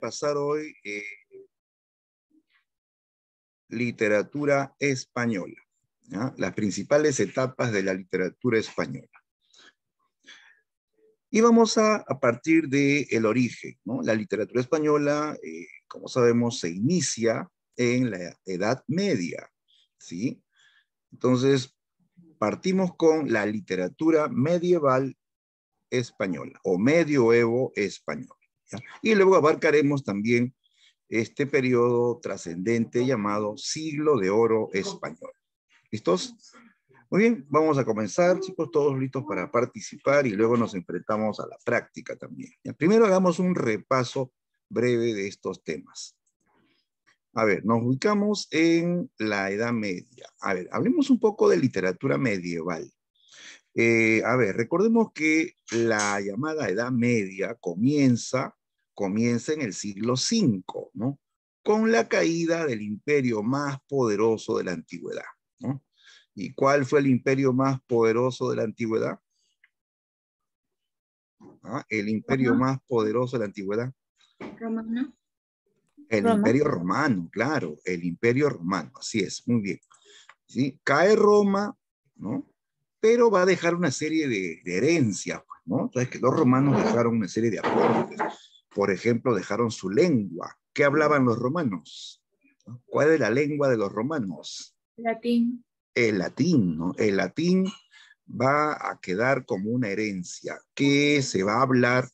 pasar hoy literatura española, ¿ya? Las principales etapas de la literatura española. Y vamos a partir del origen, ¿no? La literatura española, como sabemos, se inicia en la Edad Media, ¿sí? Entonces, partimos con la literatura medieval española o medioevo español, ¿ya? Y luego abarcaremos también este periodo trascendente llamado Siglo de Oro Español. ¿Listos? Muy bien, vamos a comenzar, chicos, todos listos para participar y luego nos enfrentamos a la práctica también. ¿Ya? Primero hagamos un repaso breve de estos temas. A ver, nos ubicamos en la Edad Media. A ver, hablemos un poco de literatura medieval. A ver, recordemos que la llamada Edad Media comienza en el siglo V, ¿no? Con la caída del imperio más poderoso de la antigüedad, ¿no? ¿Y cuál fue el imperio más poderoso de la antigüedad? ¿Ah? El imperio más poderoso de la antigüedad. Romano. El imperio romano, claro, el imperio romano, así es, muy bien. ¿Sí? Cae Roma, ¿no? Pero va a dejar una serie de herencias, ¿no? Entonces, que los romanos dejaron una serie de aportes. Por ejemplo, dejaron su lengua. ¿Qué hablaban los romanos? ¿Cuál es la lengua de los romanos? Latín. El latín, ¿no? El latín va a quedar como una herencia que se va a hablar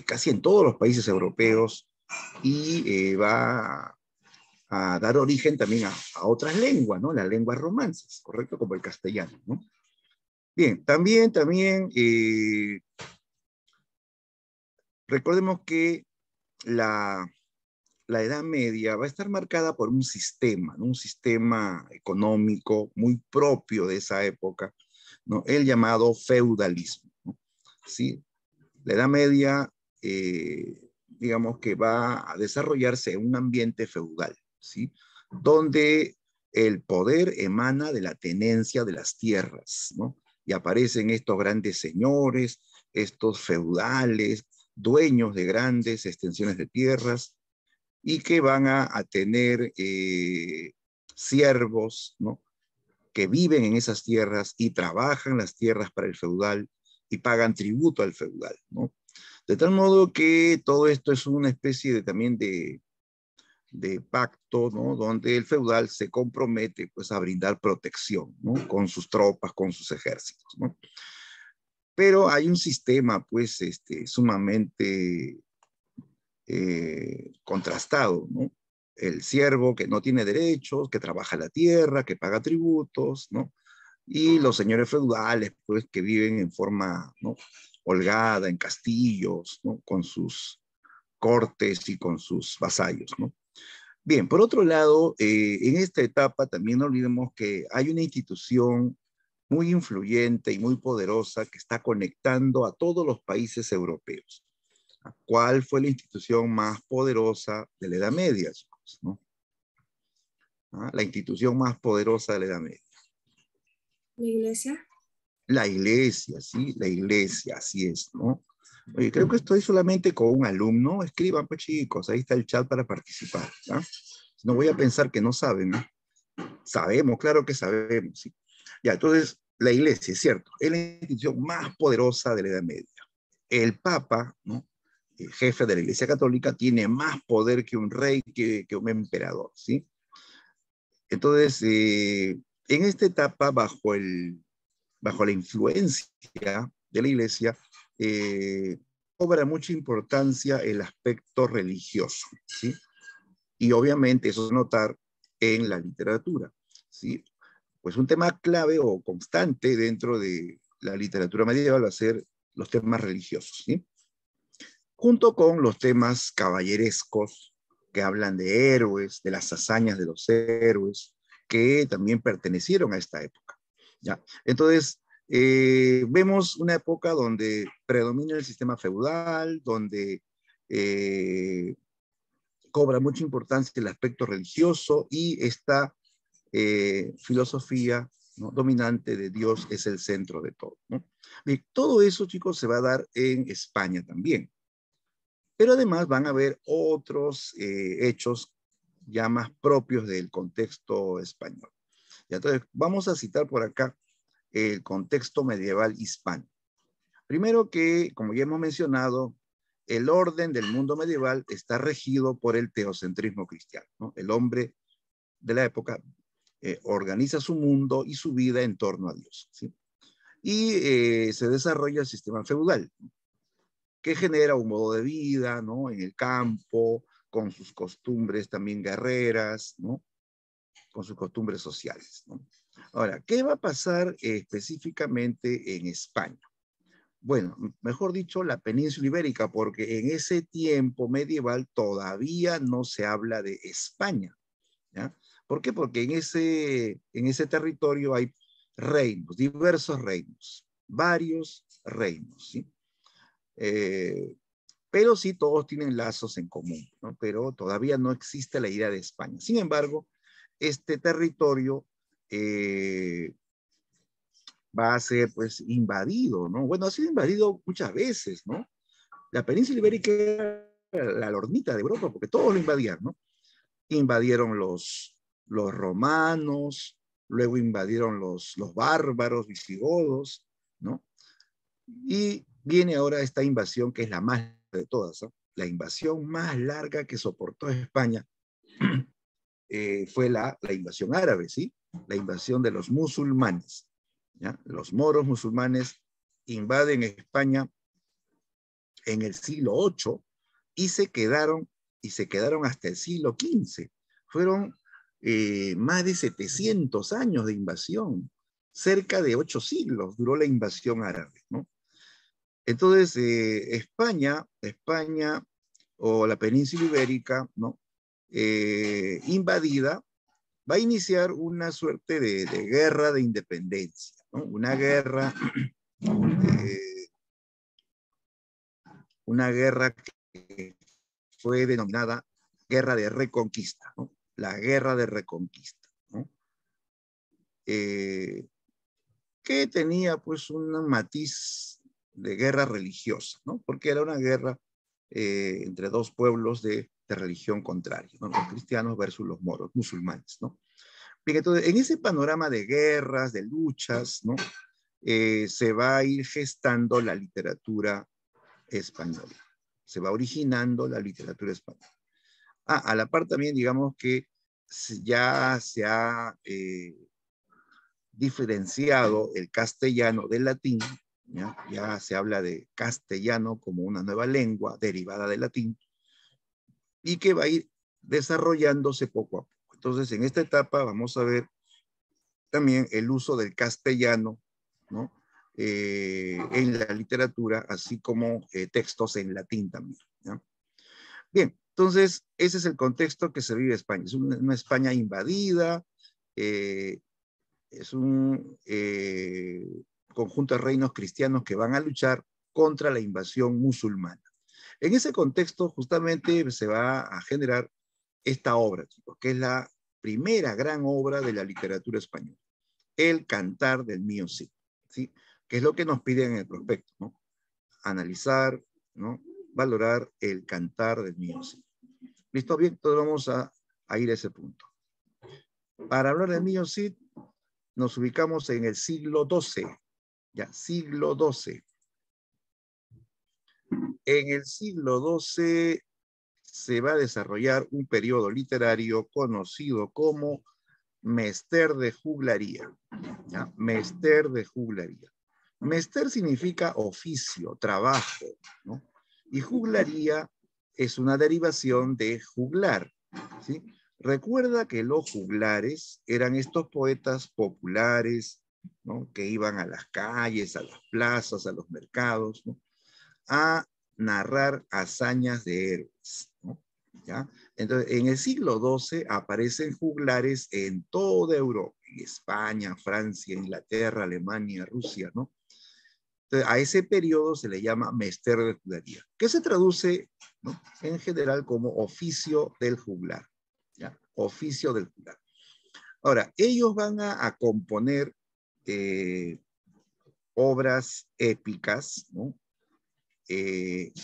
casi en todos los países europeos y va a dar origen también a otras lenguas, ¿no? Las lenguas romances, ¿correcto? Como el castellano, ¿no? Bien, también recordemos que la Edad Media va a estar marcada por un sistema, ¿no? Un sistema económico muy propio de esa época, ¿no? El llamado feudalismo, ¿no? ¿Sí? La Edad Media, digamos que va a desarrollarse en un ambiente feudal, ¿sí? Donde el poder emana de la tenencia de las tierras, ¿no? Y aparecen estos grandes señores, estos feudales, dueños de grandes extensiones de tierras, y que van a tener siervos, ¿no? Que viven en esas tierras y trabajan las tierras para el feudal y pagan tributo al feudal, ¿no? De tal modo que todo esto es una especie de, también de pacto, ¿no? Donde el feudal se compromete pues a brindar protección, ¿no? Con sus tropas, con sus ejércitos, ¿no? Pero hay un sistema pues sumamente contrastado, ¿no? El siervo que no tiene derechos, que trabaja la tierra, que paga tributos, ¿no? Y los señores feudales, pues, que viven en forma, ¿no? Holgada, en castillos, ¿no? Con sus cortes y con sus vasallos, ¿no? Bien, por otro lado, en esta etapa también no olvidemos que hay una institución muy influyente y muy poderosa que está conectando a todos los países europeos. ¿Cuál fue la institución más poderosa de la Edad Media, chicos, ¿no? La institución más poderosa de la Edad Media. ¿La iglesia? La iglesia, sí, la iglesia, así es, ¿no? Oye, creo que estoy solamente con un alumno. Escriban, pues, chicos, ahí está el chat para participar, ¿ya? No voy a pensar que no saben, ¿no? Sabemos, claro que sabemos, sí. Ya, entonces, la iglesia, es cierto, es la institución más poderosa de la Edad Media. El Papa, ¿no? El jefe de la Iglesia Católica, tiene más poder que un rey, que un emperador, ¿sí? Entonces, en esta etapa, bajo la influencia de la Iglesia, cobra mucha importancia el aspecto religioso, ¿sí? Y obviamente eso se notar en la literatura, ¿sí? Pues un tema clave o constante dentro de la literatura medieval va a ser los temas religiosos, ¿sí? Junto con los temas caballerescos que hablan de héroes, de las hazañas de los héroes, que también pertenecieron a esta época, ¿ya? Entonces, vemos una época donde predomina el sistema feudal, donde cobra mucha importancia el aspecto religioso y esta filosofía, ¿no? Dominante de Dios es el centro de todo, ¿no? Y todo eso, chicos, se va a dar en España también. Pero además van a haber otros hechos ya más propios del contexto español. Y entonces, vamos a citar por acá el contexto medieval hispano. Primero que, como ya hemos mencionado, el orden del mundo medieval está regido por el teocentrismo cristiano, ¿no? El hombre de la época organiza su mundo y su vida en torno a Dios, ¿sí? Y se desarrolla el sistema feudal, que genera un modo de vida, ¿no? En el campo, con sus costumbres también guerreras, ¿no? Con sus costumbres sociales, ¿no? Ahora, ¿qué va a pasar específicamente en España? Bueno, mejor dicho, la península ibérica, porque en ese tiempo medieval todavía no se habla de España, ¿ya? ¿Por qué? Porque en ese territorio hay reinos, diversos reinos, varios reinos, ¿sí? Pero sí todos tienen lazos en común, ¿no? Pero todavía no existe la idea de España. Sin embargo, este territorio va a ser pues invadido, ¿no? Bueno, ha sido invadido muchas veces, ¿no? La península ibérica era la lornita de Europa, porque todos lo invadían, ¿no? Invadieron los romanos, luego invadieron los bárbaros visigodos, ¿no? Y viene ahora esta invasión que es la más larga de todas, ¿no? La invasión más larga que soportó España fue la invasión árabe, ¿sí? La invasión de los musulmanes, ¿ya? Los moros musulmanes invaden España en el siglo VIII y se quedaron hasta el siglo XV. Fueron más de 700 años de invasión, cerca de 8 siglos duró la invasión árabe, ¿no? Entonces, España o la península ibérica, ¿no? Invadida, va a iniciar una suerte de guerra de independencia, ¿no? Eh, una guerra que fue denominada Guerra de Reconquista, ¿no? La Guerra de Reconquista, ¿no? Que tenía pues un matiz de guerra religiosa, ¿no? Porque era una guerra entre dos pueblos de religión contraria, ¿no? Los cristianos versus los moros, musulmanes, ¿no? Bien, entonces, en ese panorama de guerras, de luchas, ¿no? Se va a ir gestando la literatura española. Se va originando la literatura española. A la par también, digamos que ya se ha diferenciado el castellano del latín, ¿ya? Ya se habla de castellano como una nueva lengua derivada del latín y que va a ir desarrollándose poco a poco. Entonces, en esta etapa vamos a ver también el uso del castellano, ¿no? En la literatura, así como textos en latín también, ¿ya? Bien, entonces ese es el contexto que se vive España. Es una España invadida, es un conjunto de reinos cristianos que van a luchar contra la invasión musulmana. En ese contexto justamente se va a generar esta obra, chicos, que es la primera gran obra de la literatura española, El Cantar del Mío Cid, ¿sí? Que es lo que nos piden en el prospecto, ¿no? Analizar, ¿no? Valorar el Cantar del Mío Cid. ¿Listo? Bien, entonces vamos a ir a ese punto. Para hablar del Mío Cid, nos ubicamos en el siglo XII, ya, siglo XII. En el siglo XII se va a desarrollar un periodo literario conocido como Mester de Juglaría, ¿ya? Mester de Juglaría. Mester significa oficio, trabajo, ¿no? Y juglaría es una derivación de juglar, ¿sí? Recuerda que los juglares eran estos poetas populares, ¿no? Que iban a las calles, a las plazas, a los mercados, ¿no? A narrar hazañas de héroes, ¿no? ¿Ya? Entonces, en el siglo XII aparecen juglares en toda Europa, en España, Francia, Inglaterra, Alemania, Rusia, ¿no? Entonces, a ese periodo se le llama Mester de Juglaría, que se traduce, ¿no? En general como oficio del juglar, ¿ya? Oficio del juglar. Ahora, ellos van a componer obras épicas, ¿no?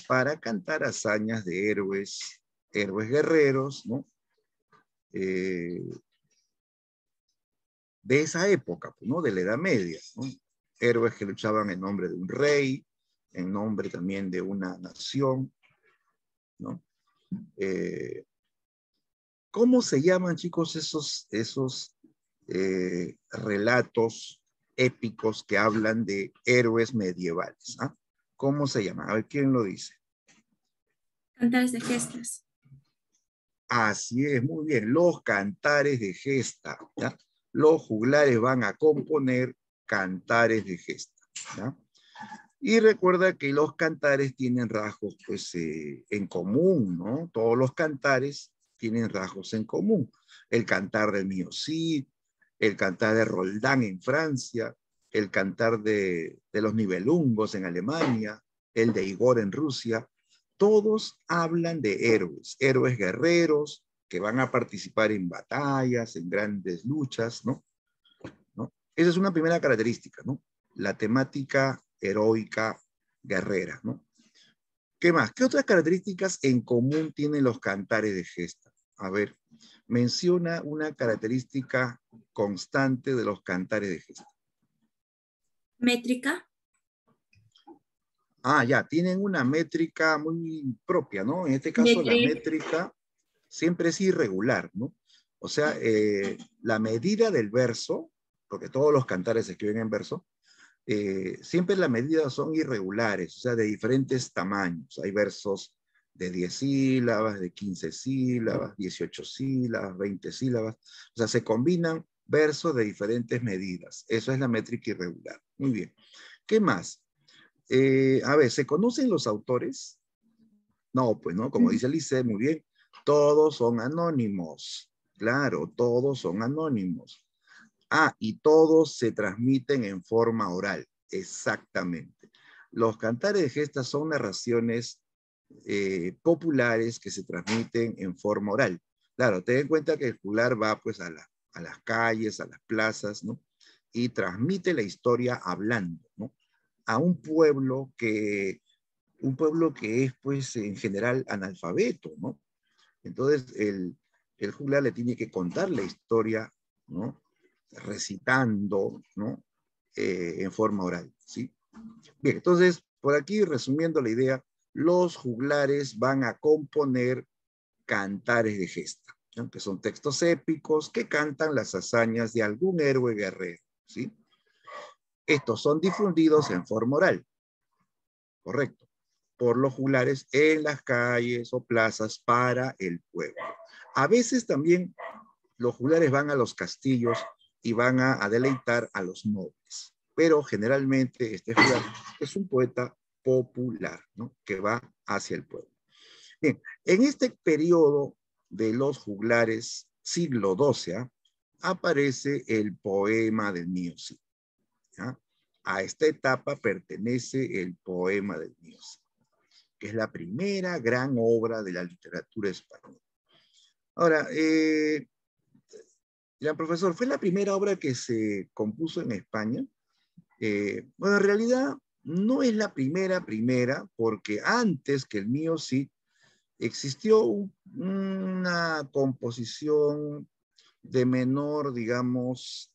para cantar hazañas de héroes guerreros, ¿no? De esa época, ¿no? De la Edad Media, ¿no? Héroes que luchaban en nombre de un rey, en nombre también de una nación, ¿no? ¿Cómo se llaman, chicos, esos relatos épicos que hablan de héroes medievales? ¿Ah? ¿Cómo se llaman? A ver, ¿quién lo dice? Cantares de gestas. Así es, muy bien, los cantares de gesta, ¿ya? Los juglares van a componer cantares de gesta, ¿ya? Y recuerda que los cantares tienen rasgos, pues, en común, ¿no? Todos los cantares tienen rasgos en común. El cantar del Mío Cid, el cantar de Roldán en Francia, el cantar de los Nibelungos en Alemania, el de Igor en Rusia. Todos hablan de héroes guerreros que van a participar en batallas, en grandes luchas, ¿no? Esa es una primera característica, ¿no? La temática heroica guerrera, ¿no? ¿Qué más? ¿Qué otras características en común tienen los cantares de gesta? A ver, menciona una característica constante de los cantares de gesta. Métrica. Ah, ya, tienen una métrica muy propia, ¿no? En este caso, la Metría. métrica siempre es irregular, ¿no? O sea, la medida del verso, porque todos los cantares se escriben en verso, siempre las medidas son irregulares, o sea, de diferentes tamaños. Hay versos de 10 sílabas, de 15 sílabas, 18 sílabas, 20 sílabas. O sea, se combinan versos de diferentes medidas. Eso es la métrica irregular. Muy bien. ¿Qué más? A ver, ¿se conocen los autores? No, pues no, como dice Lice, muy bien. Todos son anónimos. Claro, todos son anónimos. Ah, y todos se transmiten en forma oral. Exactamente. Los cantares de gestas son narraciones populares que se transmiten en forma oral. Claro, ten en cuenta que el juglar va pues a las calles, a las plazas, ¿no? Y transmite la historia hablando, ¿no? A un pueblo que es pues en general analfabeto, ¿no? Entonces el juglar le tiene que contar la historia, ¿no? Recitando, ¿no? En forma oral, ¿sí? Bien, entonces, por aquí, resumiendo la idea, los juglares van a componer cantares de gesta, ¿no? Que son textos épicos que cantan las hazañas de algún héroe guerrero, ¿sí? Estos son difundidos en forma oral, correcto, por los juglares en las calles o plazas para el pueblo. A veces también los juglares van a los castillos y van a deleitar a los nobles. Pero generalmente este juglar es un poeta popular, ¿no? Que va hacia el pueblo. Bien, en este periodo de los juglares, siglo XII, aparece el poema del Mío Cid, ¿ya? A esta etapa pertenece el poema del Mío Cid, que es la primera gran obra de la literatura española. Ahora, ya, profesor, ¿fue la primera obra que se compuso en España? Bueno, en realidad no es la primera, porque antes que el Mío Cid existió una composición de menor, digamos,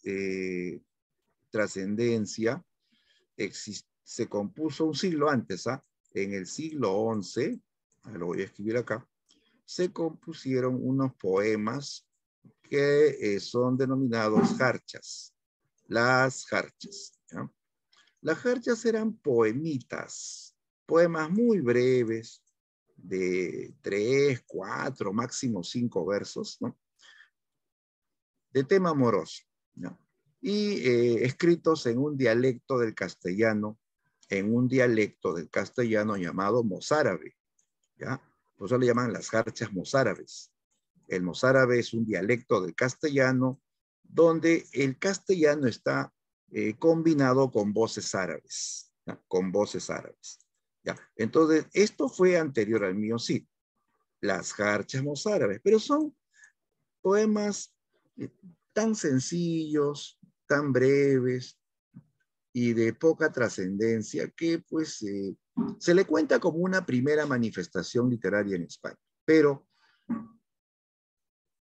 trascendencia. Se compuso un siglo antes, ¿ah? En el siglo XI, lo voy a escribir acá, se compusieron unos poemas que son denominados jarchas, las jarchas, ¿ya? Las jarchas eran poemitas, poemas muy breves, de 3, 4, máximo 5 versos, ¿no? De tema amoroso, ¿no? Y escritos en un dialecto del castellano, llamado mozárabe, ¿ya? Por eso le llaman las jarchas mozárabes. El mozárabe es un dialecto del castellano donde el castellano está combinado con voces árabes, ¿ya? Con voces árabes. ¿Ya? Entonces, esto fue anterior al Mío Cid, las jarchas mozárabes, pero son poemas tan sencillos, tan breves y de poca trascendencia que pues Se le cuenta como una primera manifestación literaria en España, pero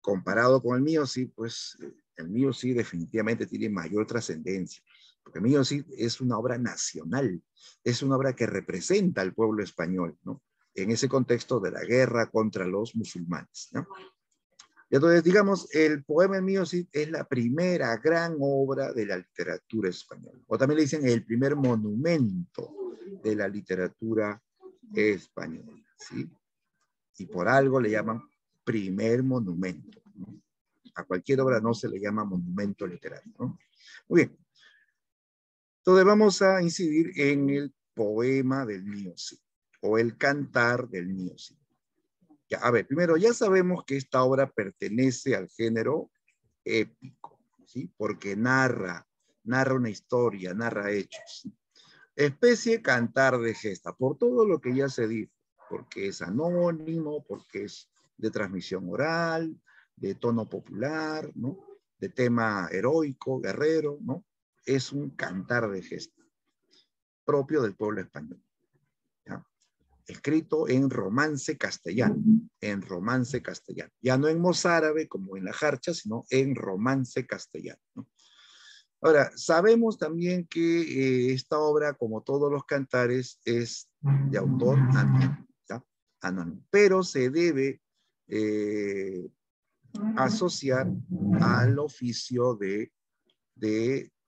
comparado con el mío, sí, pues el mío sí definitivamente tiene mayor trascendencia, porque el mío sí es una obra nacional, es una obra que representa al pueblo español, ¿no? En ese contexto de la guerra contra los musulmanes, ¿no? Entonces, digamos, el poema mío sí es la primera gran obra de la literatura española, o también le dicen el primer monumento de la literatura española, ¿sí? Y por algo le llaman primer monumento, ¿no? A cualquier obra no se le llama monumento literario, ¿no? Muy bien. Entonces vamos a incidir en el poema del Mío Cid, o el cantar del Mío Cid. Ya, a ver, primero, ya sabemos que esta obra pertenece al género épico, ¿sí? Porque narra una historia, narra hechos. Especie cantar de gesta, por todo lo que ya se dijo, porque es anónimo, porque es de transmisión oral, de tono popular, ¿no? De tema heroico, guerrero, ¿no? Es un cantar de gesta propio del pueblo español, ¿ya? Escrito en romance castellano, ya no en mozárabe como en la jarcha, sino en romance castellano, ¿no? Ahora, sabemos también que esta obra, como todos los cantares, es de autor anónimo, ¿ya? Anónimo, pero se debe asociar al oficio de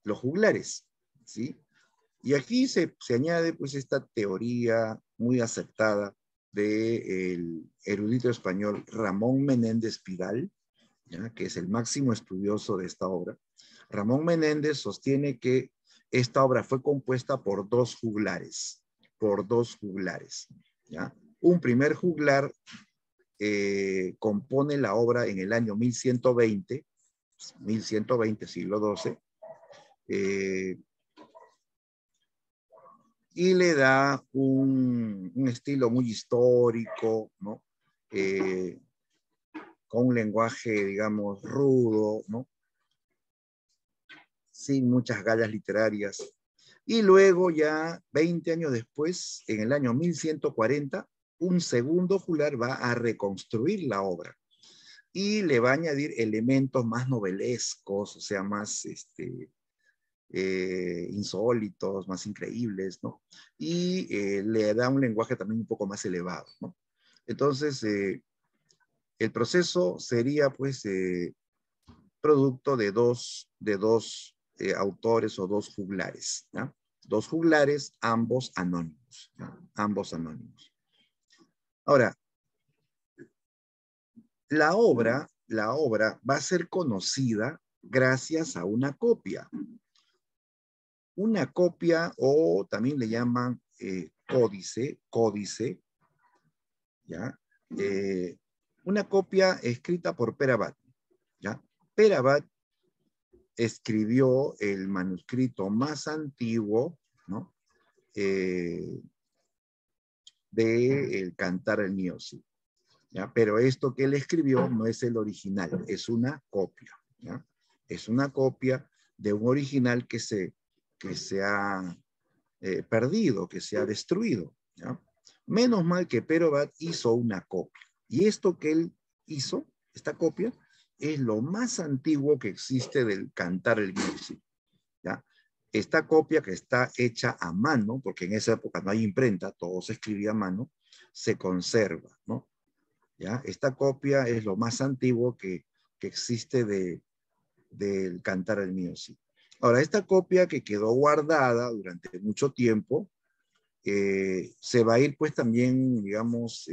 los juglares, ¿sí? Y aquí se añade pues esta teoría muy aceptada del erudito español Ramón Menéndez Pidal, ¿ya? Que es el máximo estudioso de esta obra. Ramón Menéndez sostiene que esta obra fue compuesta por dos juglares, ¿ya? Un primer juglar compone la obra en el año 1120, siglo XII, y le da un estilo muy histórico, ¿no? Con un lenguaje, digamos, rudo, ¿no? Sin muchas gallas literarias. Y luego ya 20 años después, en el año 1140, un segundo juglar va a reconstruir la obra y le va a añadir elementos más novelescos, o sea, más insólitos, más increíbles, ¿no? Y le da un lenguaje también un poco más elevado, ¿no? Entonces, el proceso sería, pues, producto de dos autores o dos juglares, ¿ya? Dos juglares, ambos anónimos, ¿ya? Ambos anónimos. Ahora, la obra va a ser conocida gracias a una copia. Una copia, o también le llaman códice, ¿ya? Una copia escrita por Pere Abad, ¿ya? Pere Abad escribió el manuscrito más antiguo, ¿no? De el Cantar el Mío Cid, ¿ya? Pero esto que él escribió no es el original, es una copia, ¿ya? Es una copia de un original que se ha perdido, que se ha destruido, ¿ya? Menos mal que Pere Abad hizo una copia. Y esto que él hizo, esta copia, es lo más antiguo que existe del Cantar el Mío Cid, ¿ya? Esta copia, que está hecha a mano, porque en esa época no hay imprenta, todo se escribía a mano, se conserva, ¿no? ¿Ya? Esta copia es lo más antiguo que existe del Cantar el Mío Cid. Ahora, esta copia que quedó guardada durante mucho tiempo, se va a ir pues también, digamos,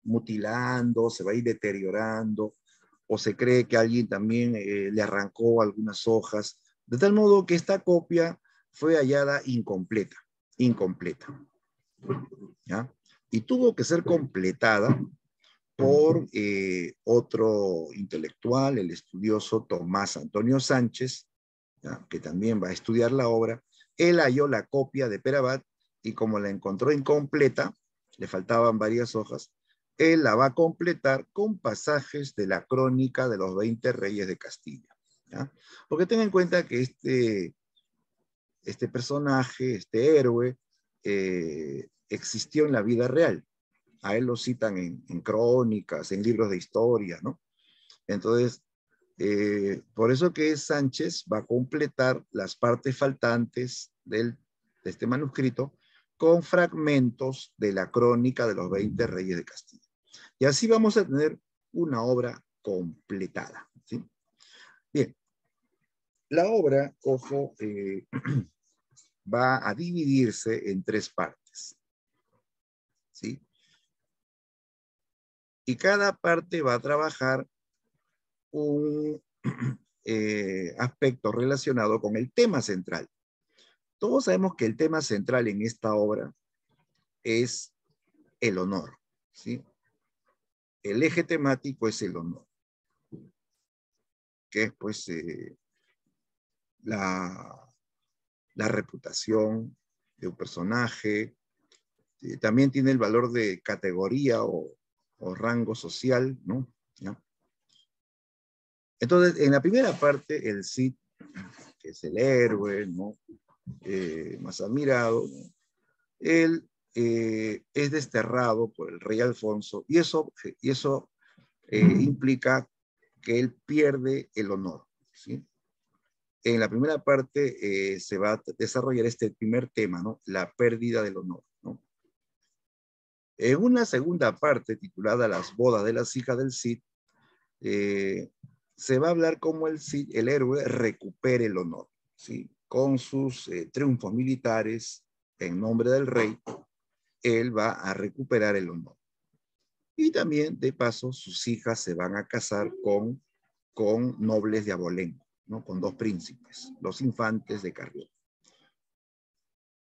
mutilando, se va a ir deteriorando, o se cree que alguien también le arrancó algunas hojas, de tal modo que esta copia fue hallada incompleta, ¿ya? Y tuvo que ser completada por otro intelectual, el estudioso Tomás Antonio Sánchez, ¿ya? Que también va a estudiar la obra. Él halló la copia de Pere Abad y como la encontró incompleta, le faltaban varias hojas, él la va a completar con pasajes de la crónica de los 20 reyes de Castilla, ¿ya? Porque ten en cuenta que este personaje, este héroe, existió en la vida real. A él lo citan en crónicas, en libros de historia, ¿no? Entonces, por eso que Sánchez va a completar las partes faltantes de este manuscrito con fragmentos de la crónica de los 20 reyes de Castilla. Y así vamos a tener una obra completada, ¿sí? Bien, la obra, ojo, va a dividirse en 3 partes, ¿sí? Y cada parte va a trabajar un aspecto relacionado con el tema central. Todos sabemos que el tema central en esta obra es el honor, ¿sí? El eje temático es el honor, que es pues la reputación de un personaje. También tiene el valor de categoría o rango social, ¿no? ¿Ya? Entonces, en la primera parte, el Cid, que es el héroe, ¿no? Más admirado, ¿no? Él es desterrado por el rey Alfonso y eso implica que él pierde el honor, ¿sí? En la primera parte se va a desarrollar este primer tema, ¿no? La pérdida del honor, ¿no? En una segunda parte titulada Las bodas de las hijas del Cid, se va a hablar cómo el Cid, el héroe, recupere el honor, ¿sí? Con sus triunfos militares en nombre del rey, él va a recuperar el honor. Y también, de paso, sus hijas se van a casar con nobles de abolengo, ¿no? Con 2 príncipes, los infantes de Carrión.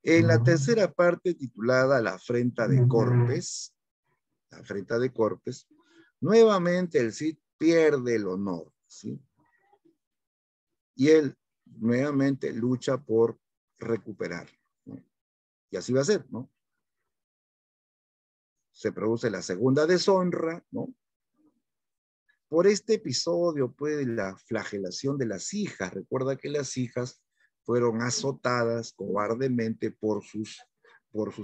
En la tercera parte, titulada La afrenta de Corpes, nuevamente el Cid pierde el honor, ¿sí? Y él nuevamente lucha por recuperarlo, ¿no? Y así va a ser, ¿no? Se produce la segunda deshonra, ¿no? Por este episodio, pues, la flagelación de las hijas. Recuerda que las hijas fueron azotadas cobardemente por sus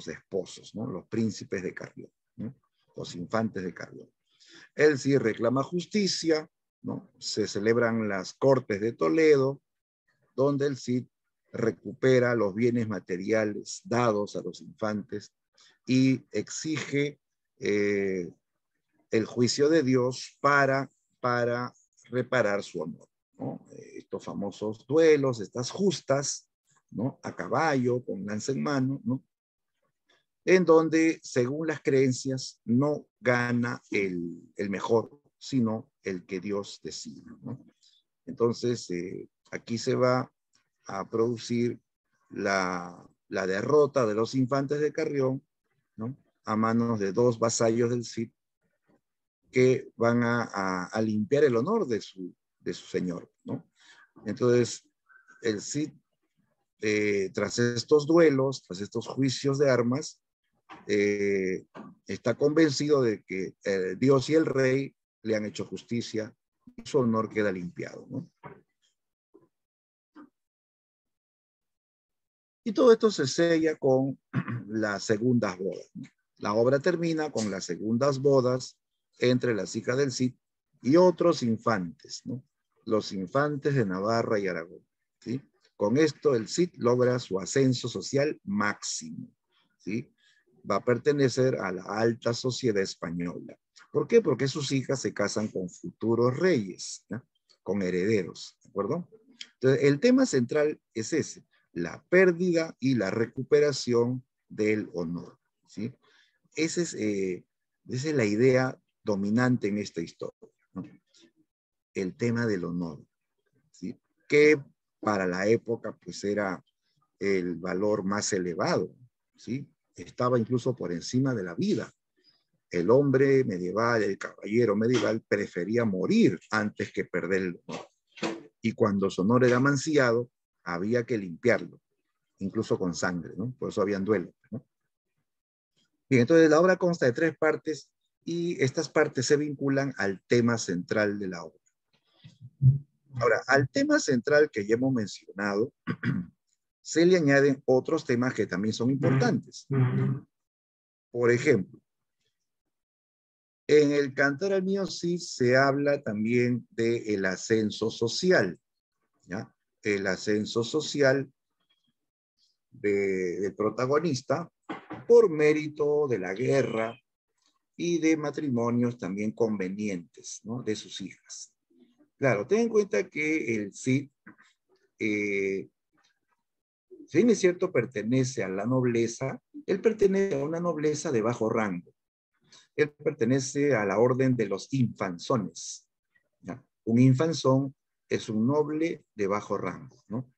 esposos, ¿no? Los príncipes de Carrión, ¿no? Los infantes de Carrión. Él sí reclama justicia, ¿no? Se celebran las Cortes de Toledo, donde el Cid recupera los bienes materiales dados a los infantes y exige el juicio de Dios para reparar su honor, ¿no? Estos famosos duelos, estas justas, ¿no? A caballo, con lanza en mano, ¿no? En donde, según las creencias, no gana el mejor, sino el que Dios decide, ¿no? Entonces, aquí se va a producir la derrota de los infantes de Carrión, ¿no? A manos de 2 vasallos del Cid que van a limpiar el honor de su señor, ¿no? Entonces, el Cid, tras estos duelos, tras estos juicios de armas, está convencido de que Dios y el rey le han hecho justicia y su honor queda limpiado, ¿no? Y todo esto se sella con las segundas bodas, ¿no? La obra termina con las segundas bodas entre las hijas del Cid y otros infantes, ¿no? Los infantes de Navarra y Aragón, ¿sí? Con esto el Cid logra su ascenso social máximo, ¿sí? Va a pertenecer a la alta sociedad española. ¿Por qué? Porque sus hijas se casan con futuros reyes, ¿no? Con herederos, ¿de acuerdo? Entonces, el tema central es ese, la pérdida y la recuperación del honor, ¿sí? Esa es la idea dominante en esta historia, ¿no? El tema del honor, ¿sí? Que para la época pues era el valor más elevado, ¿sí? Estaba incluso por encima de la vida. El hombre medieval, el caballero medieval prefería morir antes que perder el honor. Y cuando su honor era mancillado, había que limpiarlo, incluso con sangre, ¿no? Por eso habían duelos, ¿no? Bien, entonces la obra consta de 3 partes y estas partes se vinculan al tema central de la obra. Ahora, al tema central que ya hemos mencionado, se le añaden otros temas que también son importantes. Por ejemplo, en el Cantar al Mío Cid se habla también del ascenso social, ¿ya? El ascenso social del protagonista por mérito de la guerra y de matrimonios también convenientes, ¿no? De sus hijas. Claro, ten en cuenta que el Cid, si bien es cierto, pertenece a la nobleza, él pertenece a una nobleza de bajo rango. Él pertenece a la orden de los infanzones, ¿ya? Un infanzón es un noble de bajo rango, ¿no?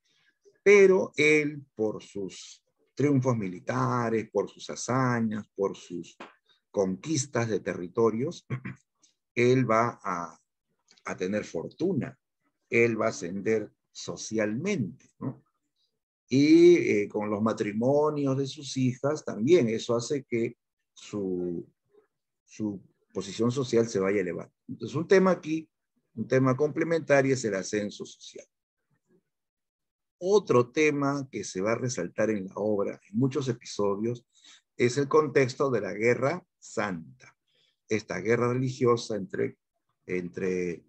Pero él, por sus triunfos militares, por sus hazañas, por sus conquistas de territorios, él va a tener fortuna, él va a ascender socialmente, ¿no? Y con los matrimonios de sus hijas también, eso hace que su posición social se vaya elevando. Entonces, un tema aquí, un tema complementario es el ascenso social. Otro tema que se va a resaltar en la obra, en muchos episodios, es el contexto de la Guerra Santa. Esta guerra religiosa entre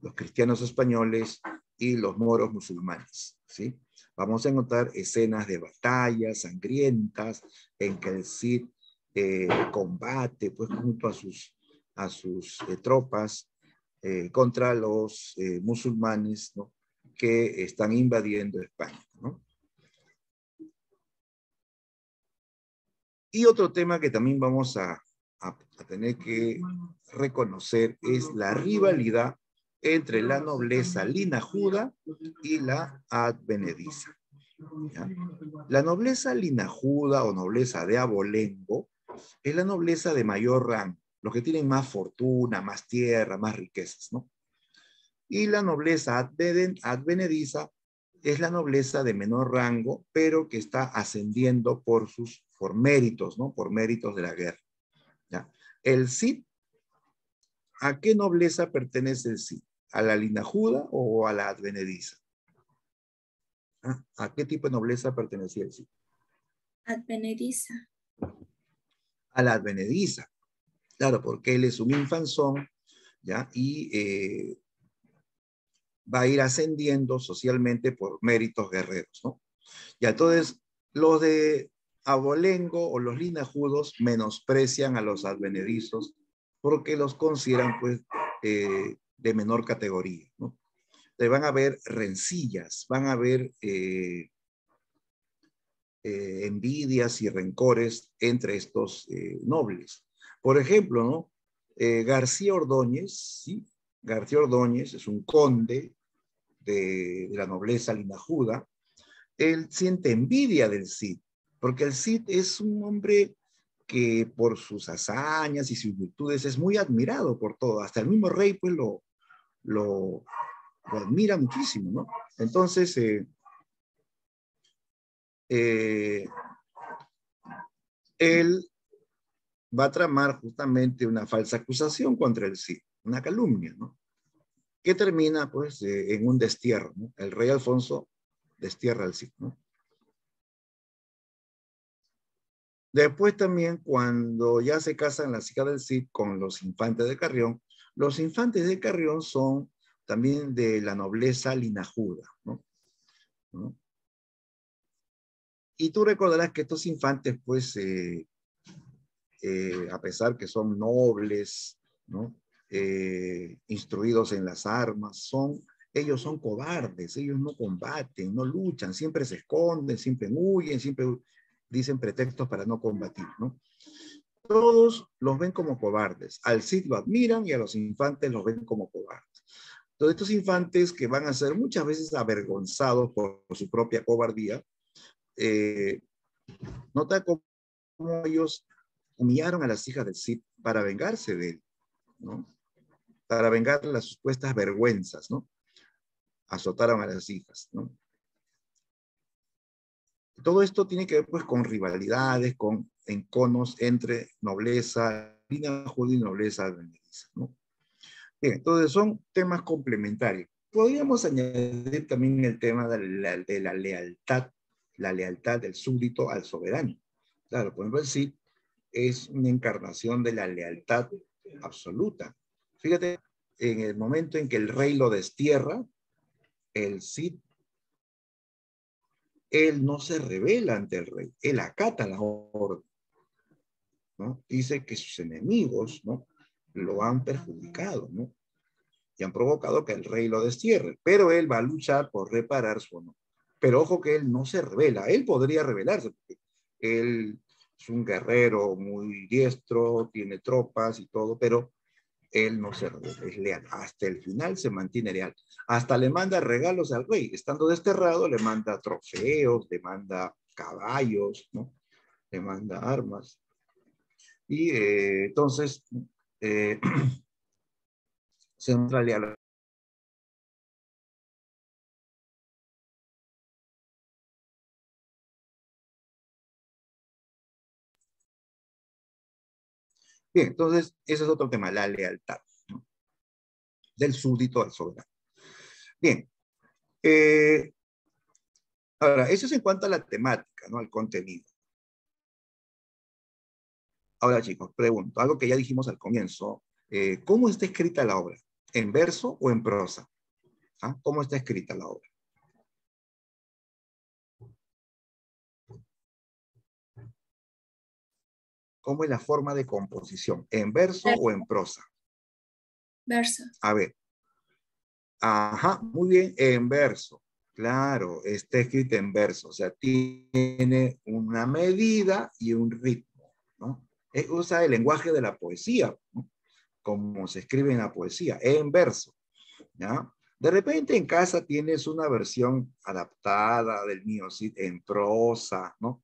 los cristianos españoles y los moros musulmanes, ¿sí? Vamos a encontrar escenas de batallas sangrientas en que el Cid combate pues, junto a sus tropas contra los musulmanes, ¿no? Que están invadiendo España, ¿no? Y otro tema que también vamos a tener que reconocer es la rivalidad entre la nobleza linajuda y la advenediza. ¿Ya? La nobleza linajuda o nobleza de abolengo es la nobleza de mayor rango, los que tienen más fortuna, más tierra, más riquezas, ¿no? Y la nobleza advenediza es la nobleza de menor rango, pero que está ascendiendo por méritos, ¿no? Por méritos de la guerra. ¿Ya? El Cid, ¿a qué nobleza pertenece el Cid? ¿A la linajuda o a la advenediza? ¿Ah? ¿A qué tipo de nobleza pertenecía el Cid? Advenediza. A la advenediza. Claro, porque él es un infanzón, ¿ya? Y va a ir ascendiendo socialmente por méritos guerreros, ¿no? Ya, entonces, los de abolengo o los linajudos menosprecian a los advenedizos porque los consideran, pues, de menor categoría, ¿no? Entonces, van a haber rencillas, van a haber envidias y rencores entre estos nobles. Por ejemplo, ¿no? García Ordóñez, ¿sí? García Ordóñez es un conde de la nobleza linajuda. Él siente envidia del Cid, porque el Cid es un hombre que por sus hazañas y sus virtudes es muy admirado por todo. Hasta el mismo rey pues lo admira muchísimo, ¿no? Entonces, él va a tramar justamente una falsa acusación contra el Cid, una calumnia, ¿no? Que termina pues en un destierro, ¿no? El rey Alfonso destierra al Cid, ¿no? Después también, cuando ya se casan las hijas del Cid con los infantes de Carrión, los infantes de Carrión son también de la nobleza linajuda, ¿no? ¿No? Y tú recordarás que estos infantes, pues, a pesar que son nobles, ¿no? Instruidos en las armas, ellos son cobardes, ellos no combaten, no luchan, siempre se esconden, siempre huyen, siempre dicen pretextos para no combatir, ¿no? Todos los ven como cobardes. Al Cid lo admiran y a los infantes los ven como cobardes. Entonces, estos infantes que van a ser muchas veces avergonzados por su propia cobardía, nota cómo ellos humillaron a las hijas del Cid para vengarse de él, ¿no? Para vengar las supuestas vergüenzas, ¿no? Azotaron a las hijas, ¿no? Todo esto tiene que ver pues con rivalidades, con enconos entre nobleza linajuda y nobleza advenediza, ¿no? Bien, entonces son temas complementarios. Podríamos añadir también el tema de la lealtad, la lealtad del súbdito al soberano. Claro, por ejemplo, el Cid es una encarnación de la lealtad absoluta. Fíjate, en el momento en que el rey lo destierra, el Cid, él no se rebela ante el rey, él acata la orden, ¿no? Dice que sus enemigos, ¿no?, lo han perjudicado, ¿no?, y han provocado que el rey lo destierre, pero él va a luchar por reparar su honor. Pero ojo que él no se revela, él podría rebelarse, porque él es un guerrero muy diestro, tiene tropas y todo, pero él no se revela, es leal. Hasta el final se mantiene leal. Hasta le manda regalos al rey. Estando desterrado, le manda trofeos, le manda caballos, ¿no?, le manda armas. Y entonces eh, se muestra leal. Bien, entonces ese es otro tema, la lealtad, ¿no?, del súbdito al soberano. Bien, eh, ahora, eso es en cuanto a la temática, ¿no?, al contenido. Ahora, chicos, pregunto, algo que ya dijimos al comienzo, ¿cómo está escrita la obra? ¿En verso o en prosa? ¿Ah? ¿Cómo está escrita la obra? ¿Cómo es la forma de composición? ¿En verso o en prosa? Verso. A ver. Ajá, muy bien, en verso. Claro, está escrita en verso, o sea, tiene una medida y un ritmo, ¿no? Usa el lenguaje de la poesía, ¿no?, como se escribe en la poesía, en verso, ¿ya? De repente en casa tienes una versión adaptada del mío, ¿sí?, en prosa, ¿no?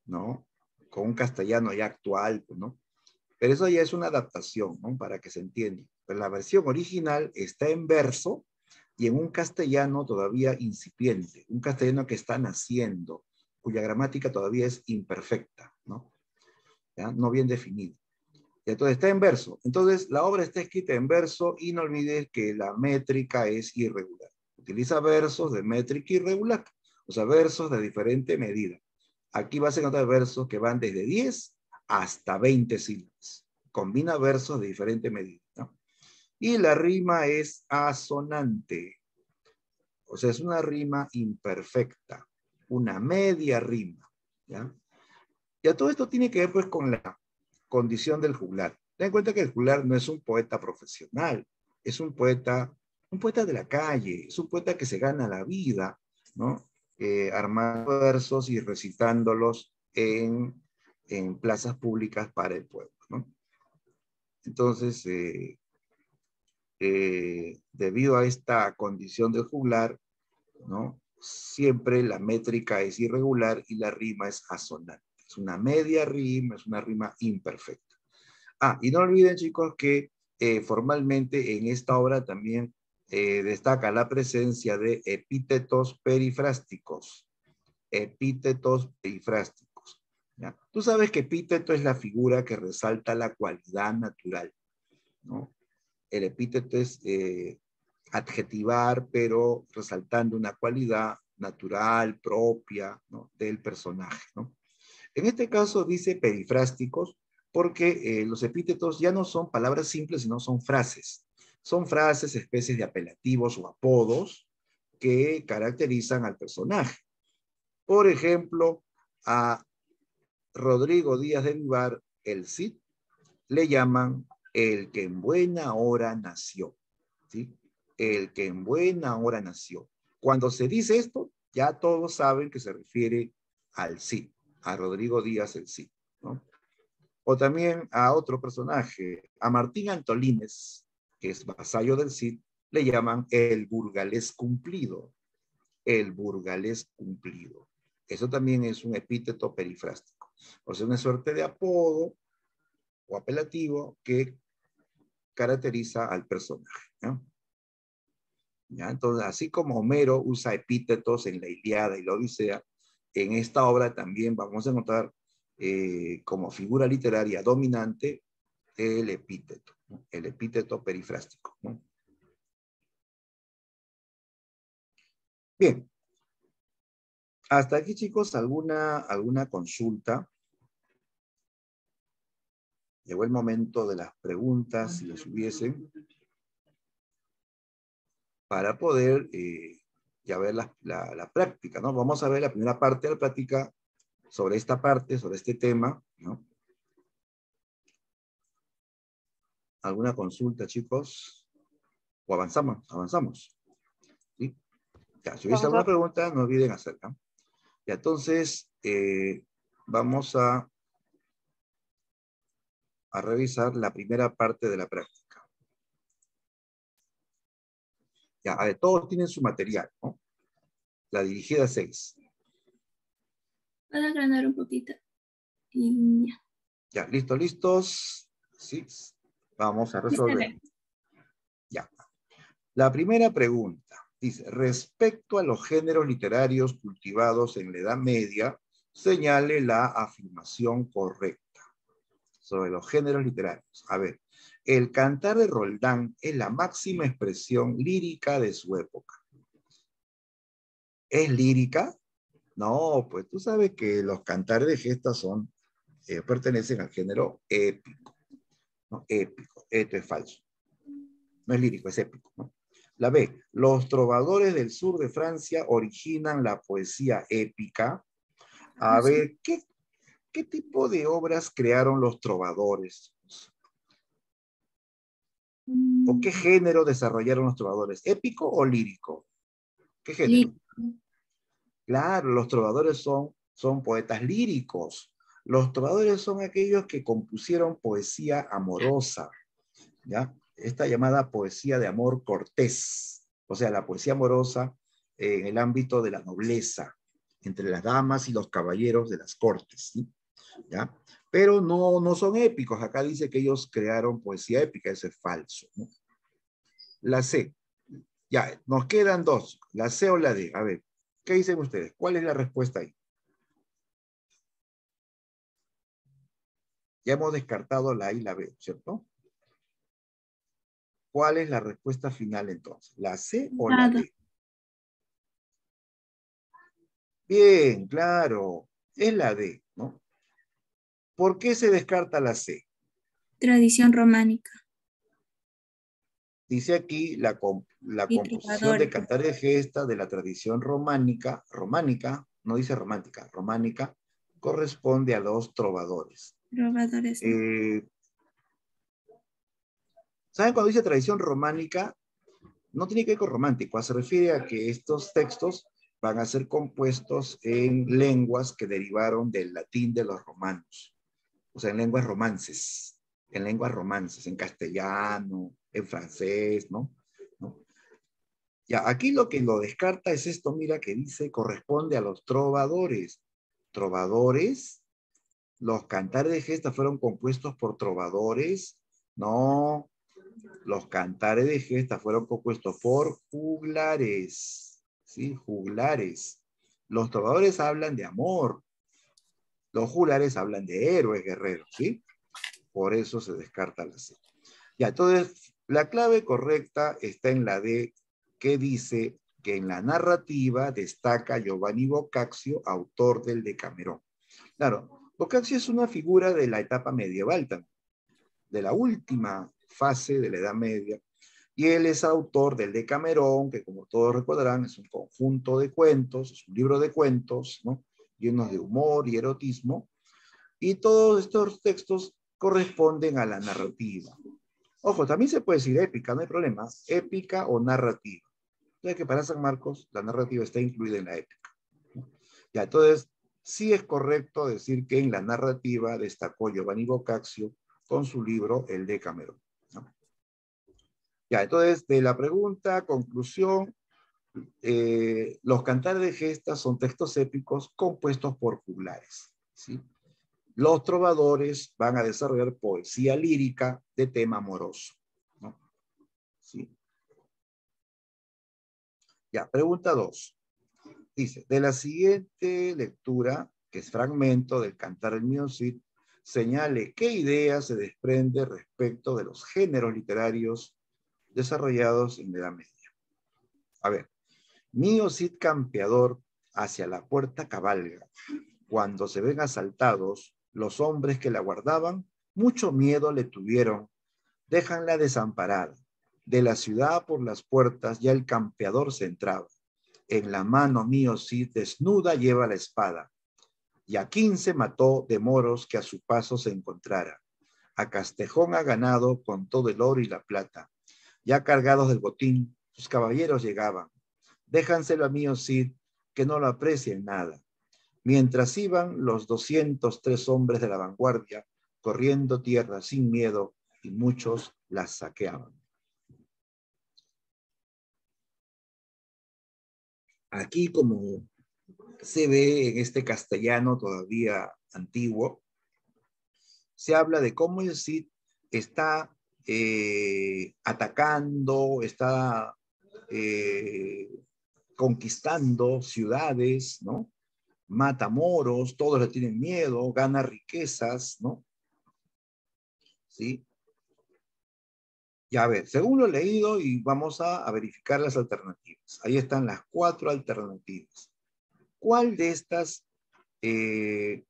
¿No? Con un castellano ya actual, pues, ¿no? Pero eso ya es una adaptación, ¿no?, para que se entienda. Pero la versión original está en verso y en un castellano todavía incipiente, un castellano que está naciendo, cuya gramática todavía es imperfecta, ¿no? ¿Ya? No bien definida. Y entonces está en verso. Entonces la obra está escrita en verso y no olvides que la métrica es irregular. Utiliza versos de métrica irregular, o sea, versos de diferente medida. Aquí vas a encontrar versos que van desde 10 hasta 20 sílabas. Combina versos de diferente medida, ¿no? Y la rima es asonante. O sea, es una rima imperfecta, una media rima, ¿ya? Y a todo esto tiene que ver pues con la condición del juglar. Ten en cuenta que el juglar no es un poeta profesional, es un poeta de la calle, es un poeta que se gana la vida, ¿no? Armando versos y recitándolos en plazas públicas para el pueblo, ¿no? Entonces, debido a esta condición del juglar, ¿no?, siempre la métrica es irregular y la rima es asonante. Es una media rima, es una rima imperfecta. Ah, y no olviden, chicos, que formalmente en esta obra también destaca la presencia de epítetos perifrásticos. Epítetos perifrásticos, ¿ya? Tú sabes que epíteto es la figura que resalta la cualidad natural, ¿no? El epíteto es adjetivar, pero resaltando una cualidad natural, propia, ¿no?, del personaje, ¿no? En este caso dice perifrásticos porque los epítetos ya no son palabras simples, sino son frases. Son frases, especies de apelativos o apodos que caracterizan al personaje. Por ejemplo, a Rodrigo Díaz de Vivar, el Cid, le llaman el que en buena hora nació, ¿sí? El que en buena hora nació. Cuando se dice esto, ya todos saben que se refiere al Cid, a Rodrigo Díaz el Cid, ¿no? O también a otro personaje, a Martín Antolínez, que es vasallo del Cid, le llaman el burgalés cumplido, el burgalés cumplido. Eso también es un epíteto perifrástico, o sea, una suerte de apodo o apelativo que caracteriza al personaje, ¿no? ¿Ya? Entonces, así como Homero usa epítetos en la Ilíada y la Odisea, en esta obra también vamos a encontrar como figura literaria dominante el epíteto, ¿no?, el epíteto perifrástico, ¿no? Bien, Hasta aquí, chicos, ¿alguna consulta? Llegó el momento de las preguntas, si las hubiesen, para poder ya ver la práctica, ¿no? Vamos a ver la primera parte de la práctica sobre esta parte, sobre este tema, ¿no? ¿Alguna consulta, chicos? ¿O avanzamos? Avanzamos. ¿Sí? Ya, si hubiese alguna pregunta, no olviden hacerla. Y entonces, vamos a revisar la primera parte de la práctica. Ya, a ver, todos tienen su material, ¿no? La dirigida 6. Puedo agrandar un poquito. Y ya. Ya, listos. Sí, vamos a resolver. Ya. La primera pregunta dice, respecto a los géneros literarios cultivados en la Edad Media, señale la afirmación correcta sobre los géneros literarios. A ver, el Cantar de Roldán es la máxima expresión lírica de su época. ¿Es lírica? No, pues tú sabes que los cantares de gesta pertenecen al género épico. ¿No? Épico, esto es falso. No es lírico, es épico, ¿no? La B, los trovadores del sur de Francia originan la poesía épica. A ver, ¿qué tipo de obras crearon los trovadores? ¿O qué género desarrollaron los trovadores? ¿Épico o lírico? ¿Qué género? Claro, los trovadores son poetas líricos. Los trovadores son aquellos que compusieron poesía amorosa, ¿ya? Esta llamada poesía de amor cortés, o sea, la poesía amorosa en el ámbito de la nobleza, entre las damas y los caballeros de las cortes, ¿sí? ¿Ya? Pero no son épicos. Acá dice que ellos crearon poesía épica, eso es falso, ¿no? La C. Ya, nos quedan dos, la C o la D. A ver, ¿qué dicen ustedes? ¿Cuál es la respuesta ahí? Ya hemos descartado la A y la B, ¿cierto? ¿Cuál es la respuesta final entonces? ¿La C o la D? Bien, claro, es la D, ¿no? ¿Por qué se descarta la C? Tradición románica. Dice aquí la Y composición de trovadores. cantares de gesta de la tradición románica, no dice romántica, románica, corresponde a los trovadores. Trovadores, no. ¿Saben cuando dice tradición románica? No tiene que ver con romántico, se refiere a que estos textos van a ser compuestos en lenguas que derivaron del latín de los romanos, o sea, en lenguas romances, en castellano, en francés, ¿no? Ya, aquí lo que lo descarta es esto, mira, que dice, corresponde a los trovadores. ¿Trovadores? ¿Los cantares de gesta fueron compuestos por trovadores? No, los cantares de gesta fueron compuestos por juglares, ¿sí? Juglares. Los trovadores hablan de amor, los juglares hablan de héroes guerreros, ¿sí? Por eso se descarta la C. Ya, entonces, la clave correcta está en la D, que dice que en la narrativa destaca Giovanni Boccaccio, autor del Decamerón. Claro, Boccaccio es una figura de la etapa medieval también, de la última fase de la Edad Media, y él es autor del Decamerón, que como todos recordarán es un conjunto de cuentos, es un libro de cuentos, ¿no? Llenos de humor y erotismo, y todos estos textos corresponden a la narrativa. Ojo, también se puede decir épica, no hay problema, épica o narrativa. Ya que para San Marcos la narrativa está incluida en la épica. Ya, entonces, sí es correcto decir que en la narrativa destacó Giovanni Boccaccio con su libro El Decamerón, ¿no? Ya, entonces, de la pregunta, conclusión, los cantares de gesta son textos épicos compuestos por juglares, ¿sí? Los trovadores van a desarrollar poesía lírica de tema amoroso, ¿no? ¿Sí? Ya, pregunta 2. Dice, de la siguiente lectura, que es fragmento del Cantar del Mío Cid, señale qué idea se desprende respecto de los géneros literarios desarrollados en la Edad Media. A ver, Mío Cid campeador hacia la puerta cabalga. Cuando se ven asaltados, los hombres que la guardaban, mucho miedo le tuvieron. Déjanla desamparada. De la ciudad por las puertas ya el campeador se entraba. En la mano mío Cid desnuda lleva la espada. Y a 15 mató de moros que a su paso se encontrara. A Castejón ha ganado con todo el oro y la plata. Ya cargados del botín, sus caballeros llegaban. Déjanselo a mío Cid, que no lo aprecien nada. Mientras iban los 203 hombres de la vanguardia, corriendo tierra sin miedo, y muchos las saqueaban. Aquí, como se ve en este castellano todavía antiguo, se habla de cómo el Cid está atacando, está conquistando ciudades, ¿no? Mata moros, todos le tienen miedo, gana riquezas, ¿no? ¿Sí? Ya a ver, según lo leído, y vamos a verificar las alternativas. Ahí están las 4 alternativas. ¿Cuál de estas es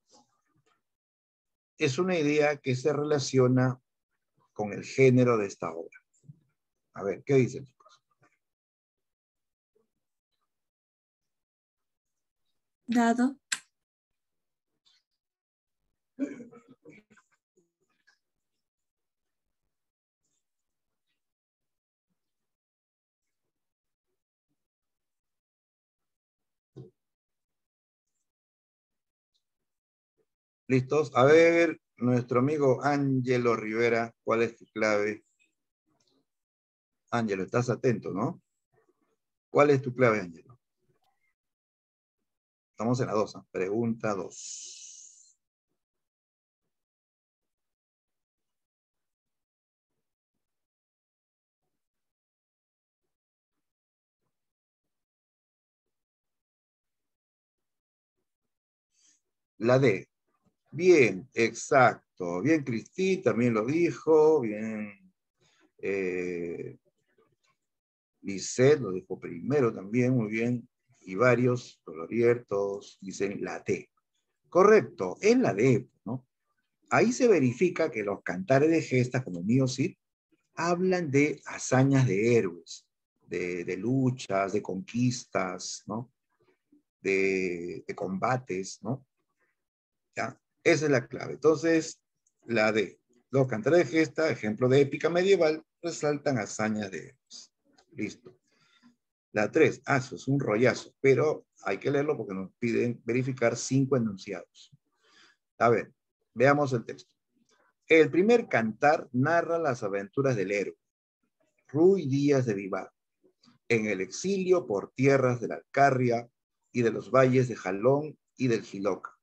una idea que se relaciona con el género de esta obra? A ver, ¿qué dicen, chicos? Dado. ¿Listos? A ver, nuestro amigo Ángelo Rivera, ¿cuál es tu clave? Ángelo, estás atento, ¿no? ¿Cuál es tu clave, Ángelo? Estamos en la 2, ¿eh? Pregunta 2. La D. Bien, exacto. Bien, Cristi también lo dijo. Bien, Lisette lo dijo primero también, muy bien. Y varios, Dolorier, todos dicen la D. Correcto, es la D, ¿no? Ahí se verifica que los cantares de gestas, como mío Cid, hablan de hazañas de héroes, de luchas, de conquistas, ¿no? De combates, ¿no? ¿Ya? Esa es la clave. Entonces, la D. Los cantares de gesta, ejemplo de épica medieval, resaltan hazañas de héroes. Listo. La 3. Eso es un rollazo, pero hay que leerlo porque nos piden verificar 5 enunciados. A ver, veamos el texto. El primer cantar narra las aventuras del héroe, Ruy Díaz de Vivar, en el exilio por tierras de la Alcarria y de los valles de Jalón y del Jiloca,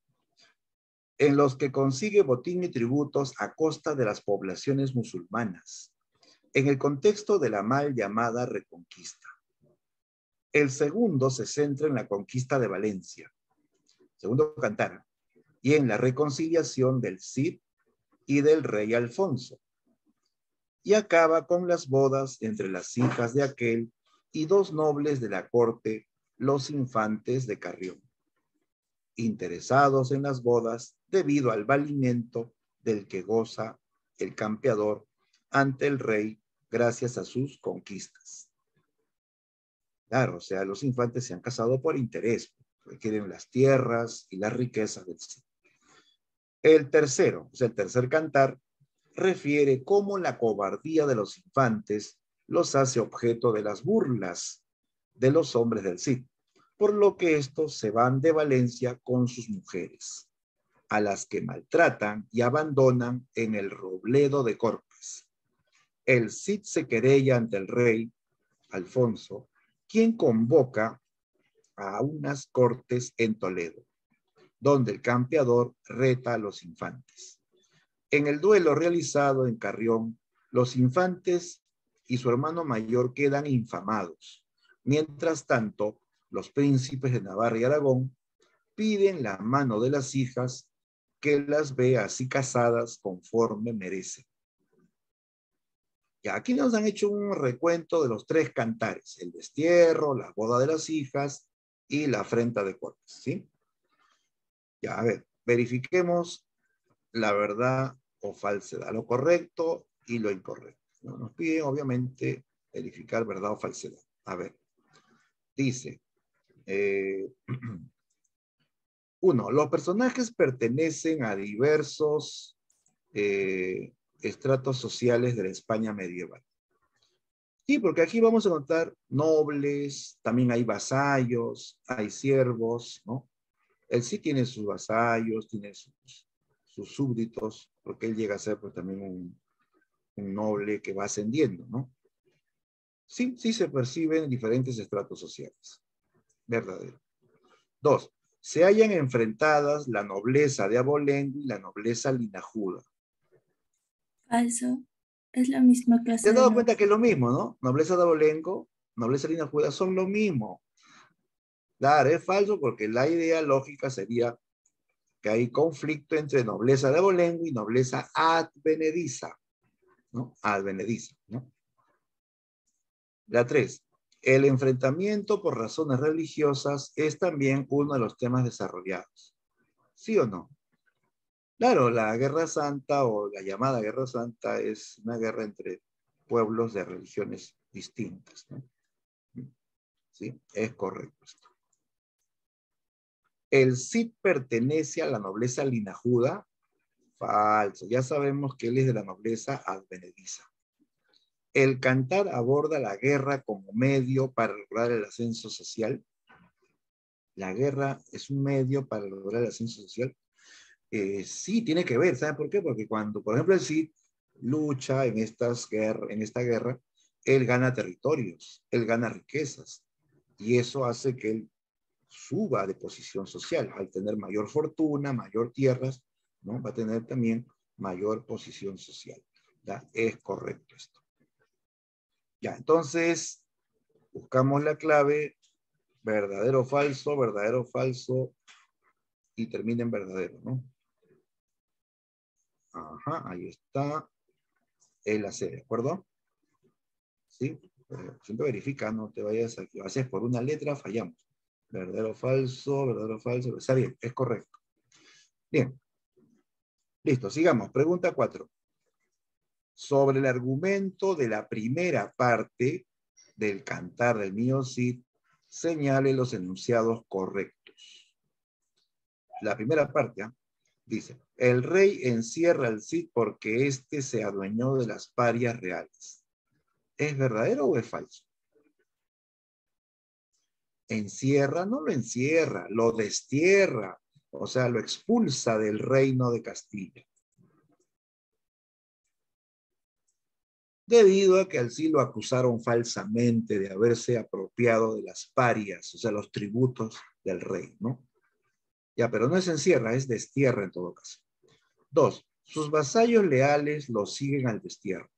en los que consigue botín y tributos a costa de las poblaciones musulmanas, en el contexto de la mal llamada Reconquista. El segundo se centra en la conquista de Valencia, segundo cantar, y en la reconciliación del Cid y del rey Alfonso, y acaba con las bodas entre las hijas de aquel y 2 nobles de la corte, los infantes de Carrión, interesados en las bodas debido al valimiento del que goza el campeador ante el rey gracias a sus conquistas. Claro, o sea, los infantes se han casado por interés, porque quieren las tierras y las riquezas del Cid. El tercero, o sea, el tercer cantar, refiere cómo la cobardía de los infantes los hace objeto de las burlas de los hombres del Cid, por lo que estos se van de Valencia con sus mujeres, a las que maltratan y abandonan en el Robledo de Corpes. El Cid se querella ante el rey Alfonso, quien convoca a unas cortes en Toledo, donde el campeador reta a los infantes. En el duelo realizado en Carrión, los infantes y su hermano mayor quedan infamados. Mientras tanto, los príncipes de Navarra y Aragón piden la mano de las hijas, que las ve así casadas conforme merecen. Y aquí nos han hecho un recuento de los 3 cantares: el destierro, la boda de las hijas y la afrenta de Cortés, ¿sí? Ya, a ver, verifiquemos la verdad o falsedad, lo correcto y lo incorrecto, ¿no? Nos piden, obviamente, verificar verdad o falsedad. A ver, dice, uno, los personajes pertenecen a diversos estratos sociales de la España medieval. Sí, porque aquí vamos a notar nobles, también hay vasallos, hay siervos, ¿no? Él sí tiene sus vasallos, tiene sus súbditos, porque él llega a ser pues también un noble que va ascendiendo, ¿no? Sí, sí se perciben en diferentes estratos sociales. Verdadero. Dos, se hallan enfrentadas la nobleza de Abolengo y la nobleza linajuda. Falso. Es la misma ¿Te clase has de dado cuenta noble. que es lo mismo, no? Nobleza de Abolengo, nobleza linajuda son lo mismo. Claro, es falso porque la idea lógica sería que hay conflicto entre nobleza de Abolengo y nobleza advenediza, ¿no? Advenediza, ¿no? La 3. El enfrentamiento por razones religiosas es también uno de los temas desarrollados. ¿Sí o no? Claro, la Guerra Santa o la llamada Guerra Santa es una guerra entre pueblos de religiones distintas, ¿no? ¿Sí? Es correcto esto. ¿El Cid pertenece a la nobleza linajuda? Falso. Ya sabemos que él es de la nobleza advenediza. ¿El cantar aborda la guerra como medio para lograr el ascenso social? La guerra es un medio para lograr el ascenso social. Sí, tiene que ver. ¿Saben por qué? Porque cuando, por ejemplo, el Cid lucha en esta guerra, él gana territorios, él gana riquezas. Y eso hace que él suba de posición social. Al tener mayor fortuna, mayor tierras, ¿no? Va a tener también mayor posición social. ¿Ya? Es correcto esto. Ya, entonces, buscamos la clave, verdadero o falso, y termina en verdadero, ¿no? Ajá, ahí está. Es la C, ¿de acuerdo? ¿Sí? Siempre verifica, no te vayas a que haces por una letra, fallamos. Verdadero o falso. Está bien, es correcto. Bien. Listo, sigamos. Pregunta 4. Sobre el argumento de la primera parte del Cantar del Mío Cid, señale los enunciados correctos. La primera parte, ¿eh? Dice, el rey encierra al Cid porque éste se adueñó de las parias reales. ¿Es verdadero o es falso? Encierra, no lo encierra, lo destierra, o sea, lo expulsa del reino de Castilla. Debido a que al Cid lo acusaron falsamente de haberse apropiado de las parias, o sea, los tributos del rey, ¿no? Ya, pero no es encierra, es destierra en todo caso. 2. Sus vasallos leales lo siguen al destierro.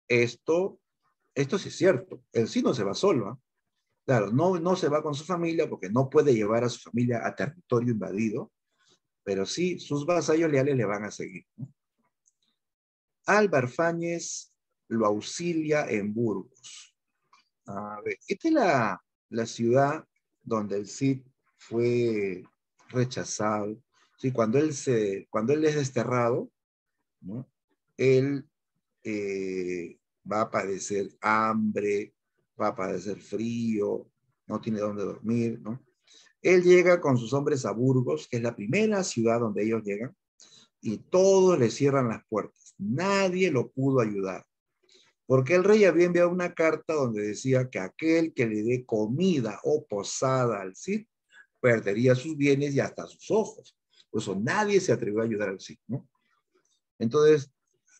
Esto sí es cierto. El Cid no se va solo, ¿eh? Claro, no se va con su familia porque no puede llevar a su familia a territorio invadido, pero sí, sus vasallos leales le van a seguir, ¿no? Álvar Fáñez lo auxilia en Burgos. A ver, esta es la ciudad donde el Cid fue rechazado. Sí, cuando él es desterrado, ¿no? Él va a padecer hambre, va a padecer frío, no tiene dónde dormir, ¿no? Él llega con sus hombres a Burgos, que es la primera ciudad donde ellos llegan, y todos le cierran las puertas. Nadie lo pudo ayudar, porque el rey había enviado una carta donde decía que aquel que le dé comida o posada al Cid perdería sus bienes y hasta sus ojos. Por eso nadie se atrevió a ayudar al Cid, ¿no? Entonces,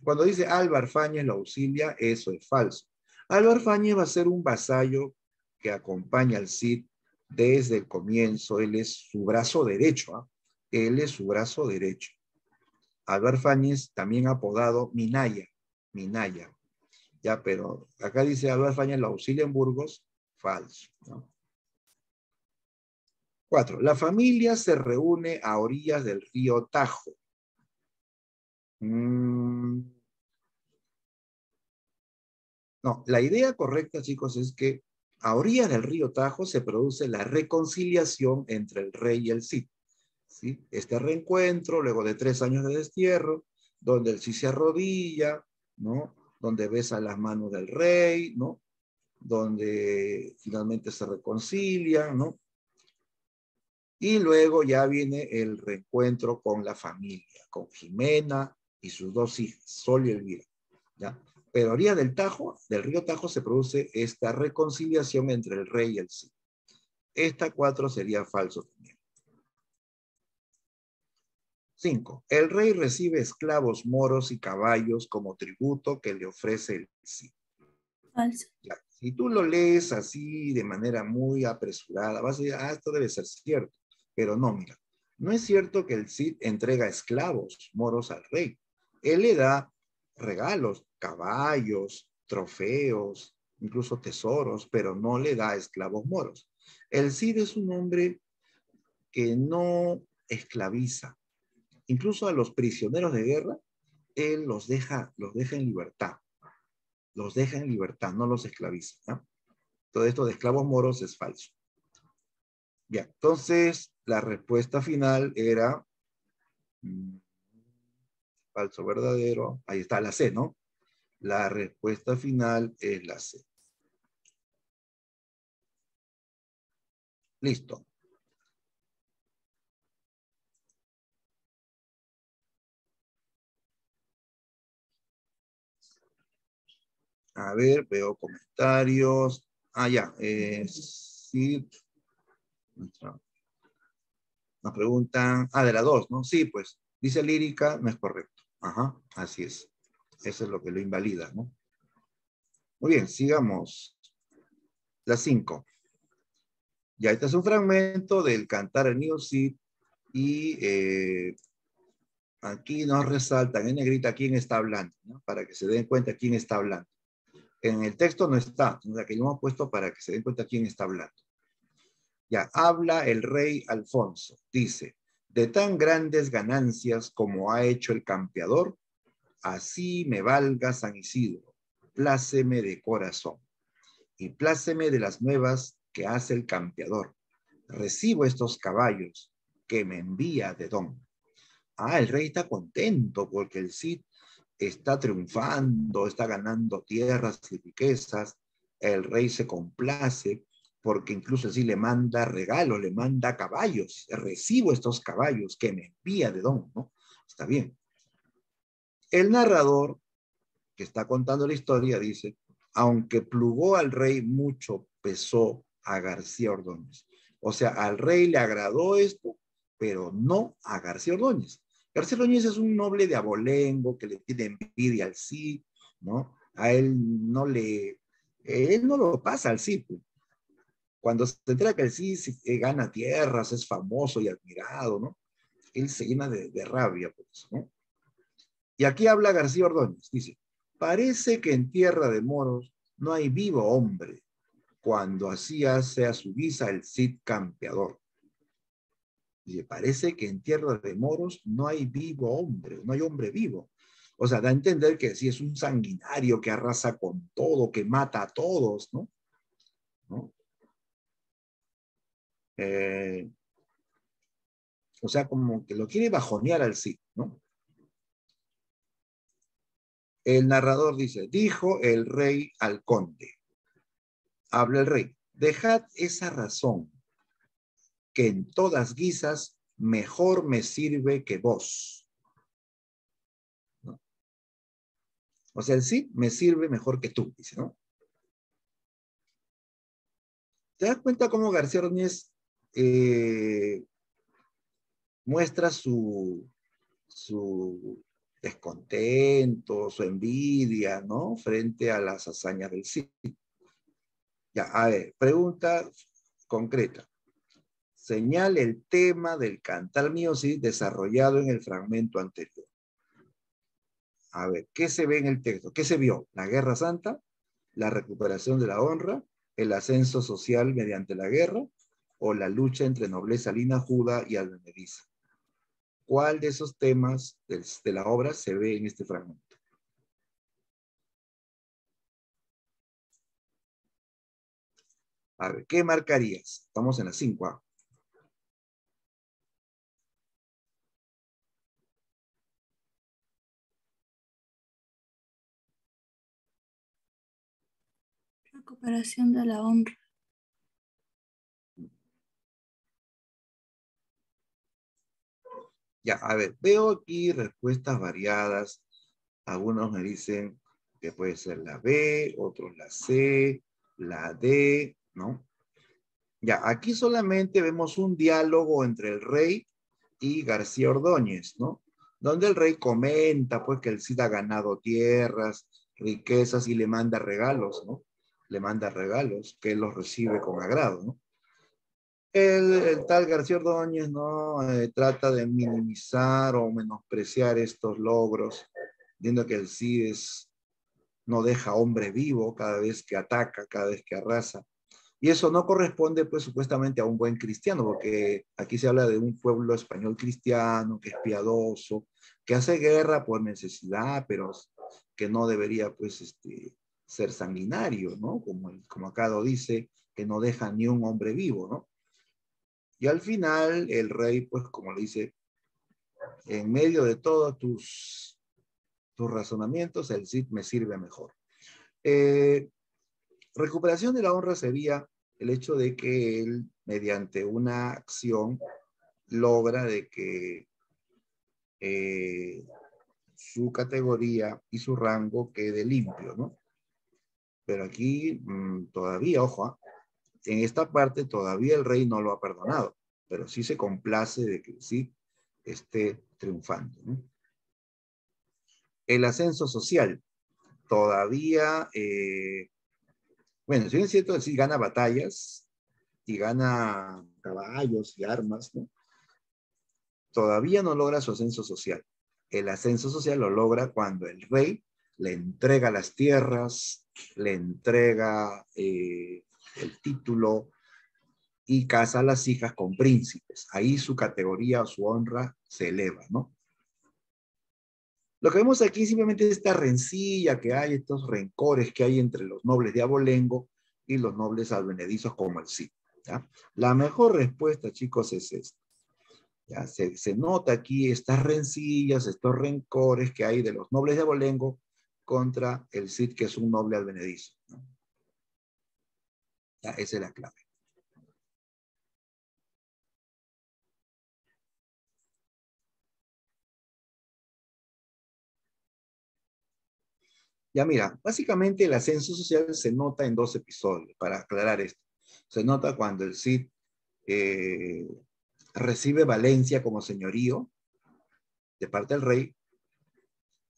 cuando dice Álvar Fáñez lo auxilia, eso es falso. Álvar Fáñez va a ser un vasallo que acompaña al Cid desde el comienzo. Él es su brazo derecho, ¿eh? Él es su brazo derecho. Álvar Fáñez, también apodado Minaya. Minaya. Ya, pero acá dice Álvar Fáñez lo auxilia en Burgos. Falso, ¿no? 4. La familia se reúne a orillas del río Tajo. No, la idea correcta, chicos, es que A orillas del río Tajo se produce la reconciliación entre el rey y el Cid. ¿Sí? Este reencuentro, luego de 3 años de destierro, donde el Cid se arrodilla, ¿no? Donde besa las manos del rey, ¿no? Donde finalmente se reconcilian, ¿no? Y luego ya viene el reencuentro con la familia, con Jimena y sus 2 hijas, Sol y Elvira, ¿ya? Pero a orilla del Tajo, del río Tajo, se produce esta reconciliación entre el rey y el Cid. Esta 4 sería falso también. 5. El rey recibe esclavos moros y caballos como tributo que le ofrece el Cid. Falso. Ya. Si tú lo lees así de manera muy apresurada, vas a decir, esto debe ser cierto. Pero no, mira, no es cierto que el Cid entrega esclavos moros al rey. Él le da regalos, caballos, trofeos, incluso tesoros, pero no le da esclavos moros. El Cid es un hombre que no esclaviza. Incluso a los prisioneros de guerra, él los deja en libertad. Los deja en libertad, no los esclaviza, ¿no? Todo esto de esclavos moros es falso. Ya, entonces la respuesta final era falso, verdadero. Ahí está la C, ¿no? La respuesta final es la C. Listo. A ver, veo comentarios. Ya. Sí. Nos preguntan. De la 2, ¿no? Sí, pues. Dice lírica, no es correcto. Ajá, así es. Eso es lo que lo invalida, ¿no? Muy bien, sigamos. La 5. Ya, este es un fragmento del Cantar el Niño Cid y aquí nos resaltan en negrita quién está hablando, ¿no? Para que se den cuenta quién está hablando. En el texto no está, o sea, que lo hemos puesto para que se den cuenta quién está hablando. Ya, habla el rey Alfonso, dice, de tan grandes ganancias como ha hecho el campeador, así me valga San Isidro, pláceme de corazón, y pláceme de las nuevas que hace el campeador. Recibo estos caballos que me envía de don. El rey está contento porque el Cid está triunfando, está ganando tierras y riquezas. El rey se complace porque incluso el Cid le manda regalos, le manda caballos. Recibo estos caballos que me envía de don, ¿no? Está bien. El narrador que está contando la historia dice, aunque plugó al rey mucho, pesó a García Ordóñez. O sea, al rey le agradó esto, pero no a García Ordóñez. García Ordóñez es un noble de abolengo que le tiene envidia al Cid, ¿no? A él no lo pasa al Cid. Cuando se entera que el Cid gana tierras, es famoso y admirado, ¿no? Él se llena de rabia por eso, ¿no? Y aquí habla García Ordóñez, dice, parece que en tierra de moros no hay vivo hombre, cuando así hace a su guisa el Cid campeador. Dice, parece que en tierra de moros no hay vivo hombre, no hay hombre vivo. O sea, da a entender que sí es un sanguinario que arrasa con todo, que mata a todos, ¿no? ¿No? O sea, como que lo quiere bajonear al Cid, ¿no? El narrador dice, dijo el rey al conde. Habla el rey, dejad esa razón, que en todas guisas mejor me sirve que vos. ¿No? O sea, el Cid me sirve mejor que tú, dice, ¿no? ¿Te das cuenta cómo García Ordóñez muestra su descontento, su envidia, ¿no? Frente a las hazañas del Cid. Ya, a ver, pregunta concreta. Señale el tema del Cantar Mío Cid desarrollado en el fragmento anterior. A ver, ¿qué se ve en el texto? ¿Qué se vio? ¿La Guerra Santa? ¿La recuperación de la honra? ¿El ascenso social mediante la guerra? ¿O la lucha entre nobleza linajuda y advenediza? ¿Cuál de esos temas de la obra se ve en este fragmento? A ver, ¿qué marcarías? Estamos en la 5. ¿Ah? Recuperación de la honra. Ya, a ver, veo aquí respuestas variadas. Algunos me dicen que puede ser la B, otros la C, la D, ¿no? Ya, aquí solamente vemos un diálogo entre el rey y García Ordóñez, ¿no? Donde el rey comenta, pues, que el Cid ha ganado tierras, riquezas y le manda regalos, ¿no? Le manda regalos que él los recibe con agrado, ¿no? El tal García Ordóñez, ¿no? Trata de minimizar o menospreciar estos logros, viendo que el Cid no deja hombre vivo cada vez que ataca, cada vez que arrasa. Y eso no corresponde, pues, supuestamente a un buen cristiano, porque aquí se habla de un pueblo español cristiano, que es piadoso, que hace guerra por necesidad, pero que no debería, pues, ser sanguinario, ¿no? Como acá lo dice, que no deja ni un hombre vivo, ¿no? Y al final, el rey, pues, como le dice, en medio de todos tus razonamientos, el Cid me sirve mejor. Eh, Recuperación de la honra sería el hecho de que él, mediante una acción, logra de que su categoría y su rango quede limpio, ¿no? Pero aquí todavía, ojo, en esta parte todavía el rey no lo ha perdonado, pero sí se complace de que sí esté triunfando, ¿no? El ascenso social, todavía, bueno, si bien es cierto, sí gana batallas y gana caballos y armas, ¿no? Todavía no logra su ascenso social. El ascenso social lo logra cuando el rey le entrega las tierras, le entrega el título y casa a las hijas con príncipes. Ahí su categoría o su honra se eleva, ¿no? Lo que vemos aquí simplemente es esta rencilla que hay, estos rencores que hay entre los nobles de Abolengo y los nobles advenedizos como el Cid. ¿Ya? La mejor respuesta, chicos, es esta. Ya se nota aquí estas rencillas, estos rencores que hay de los nobles de Abolengo contra el Cid, que es un noble advenedizo, ¿no? Ya, esa es la clave. Ya mira, básicamente el ascenso social se nota en 2 episodios, para aclarar esto. Se nota cuando el Cid eh, recibe Valencia como señorío de parte del rey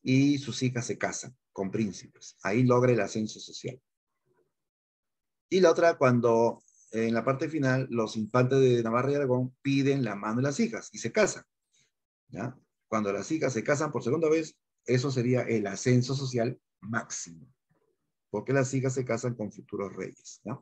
y sus hijas se casan con príncipes. Ahí logra el ascenso social. Y la otra, cuando en la parte final los infantes de Navarra y Aragón piden la mano de las hijas y se casan. ¿Ya? Cuando las hijas se casan por segunda vez, eso sería el ascenso social máximo, porque las hijas se casan con futuros reyes. ¿Ya?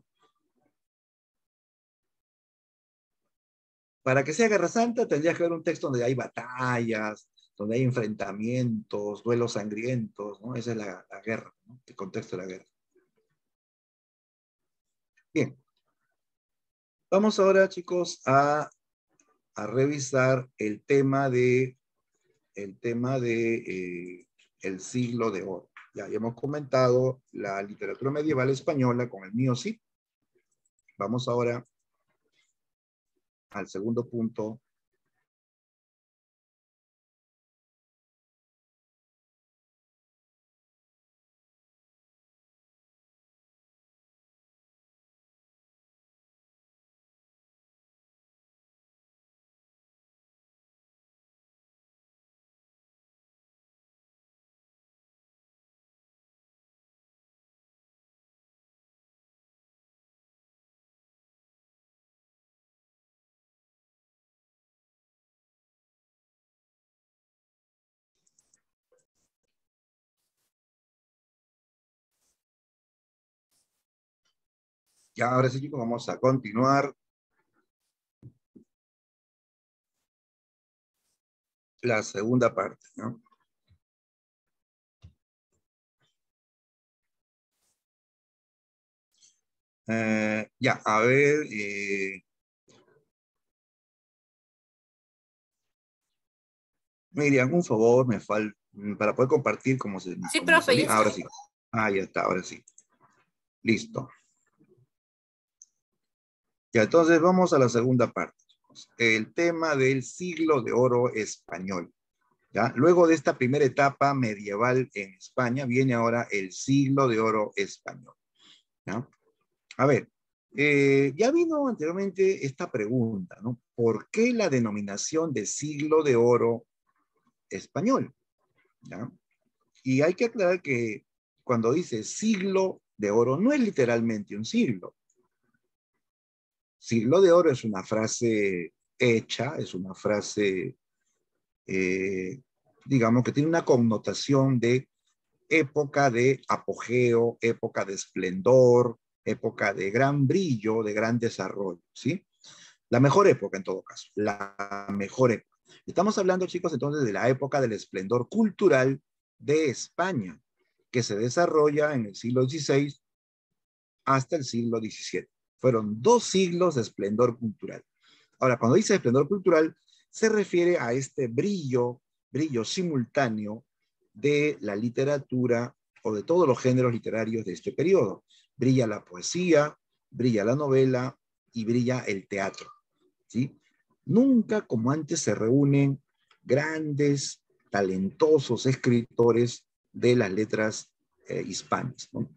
Para que sea Guerra Santa tendría que haber un texto donde hay batallas, donde hay enfrentamientos, duelos sangrientos, ¿no? Esa es la guerra, ¿no? El contexto de la guerra. Bien, vamos ahora, chicos, a revisar el tema de el siglo de oro. Ya hemos comentado la literatura medieval española con el mío sí. Vamos ahora al segundo punto. Ya ahora sí, chicos, vamos a continuar la segunda parte, ¿no? Ya, a ver. Miriam, un favor, me falta, para poder compartir Sí, como nos profe, ya envía. está. Ahora sí. Ah, ya está, ahora sí. Listo. Ya, entonces vamos a la segunda parte. El tema del siglo de oro español. ¿Ya? Luego de esta primera etapa medieval en España, viene ahora el siglo de oro español. ¿Ya? A ver, ya vino anteriormente esta pregunta, ¿no? ¿Por qué la denominación de siglo de oro español? ¿Ya? Y hay que aclarar que cuando dice siglo de oro, no es literalmente un siglo. Siglo de oro es una frase hecha, es una frase, eh, digamos, que tiene una connotación de época de apogeo, época de esplendor, época de gran brillo, de gran desarrollo, ¿sí? La mejor época en todo caso, la mejor época. Estamos hablando, chicos, entonces de la época del esplendor cultural de España, que se desarrolla en el siglo XVI hasta el siglo XVII. Fueron 2 siglos de esplendor cultural. Ahora, cuando dice esplendor cultural, se refiere a este brillo simultáneo de la literatura o de todos los géneros literarios de este periodo. Brilla la poesía, brilla la novela y brilla el teatro, ¿sí? Nunca como antes se reúnen grandes, talentosos escritores de las letras hispanas, ¿no?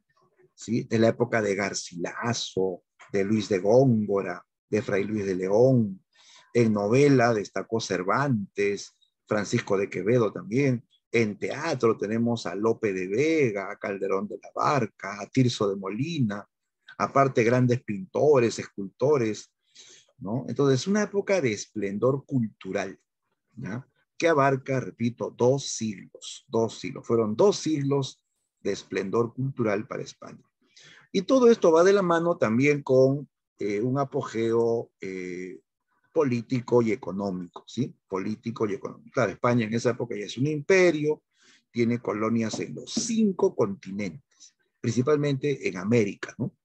¿Sí? De la época de Garcilaso, de Luis de Góngora, de Fray Luis de León. En novela destacó Cervantes, Francisco de Quevedo también. En teatro tenemos a Lope de Vega, a Calderón de la Barca, a Tirso de Molina, aparte grandes pintores, escultores, ¿no? Entonces, una época de esplendor cultural, ¿ya? Que abarca, repito, 2 siglos, 2 siglos. Fueron 2 siglos de esplendor cultural para España. Y todo esto va de la mano también con un apogeo político y económico, ¿sí? Político y económico. Claro, España en esa época ya es un imperio, tiene colonias en los 5 continentes, principalmente en América, ¿no?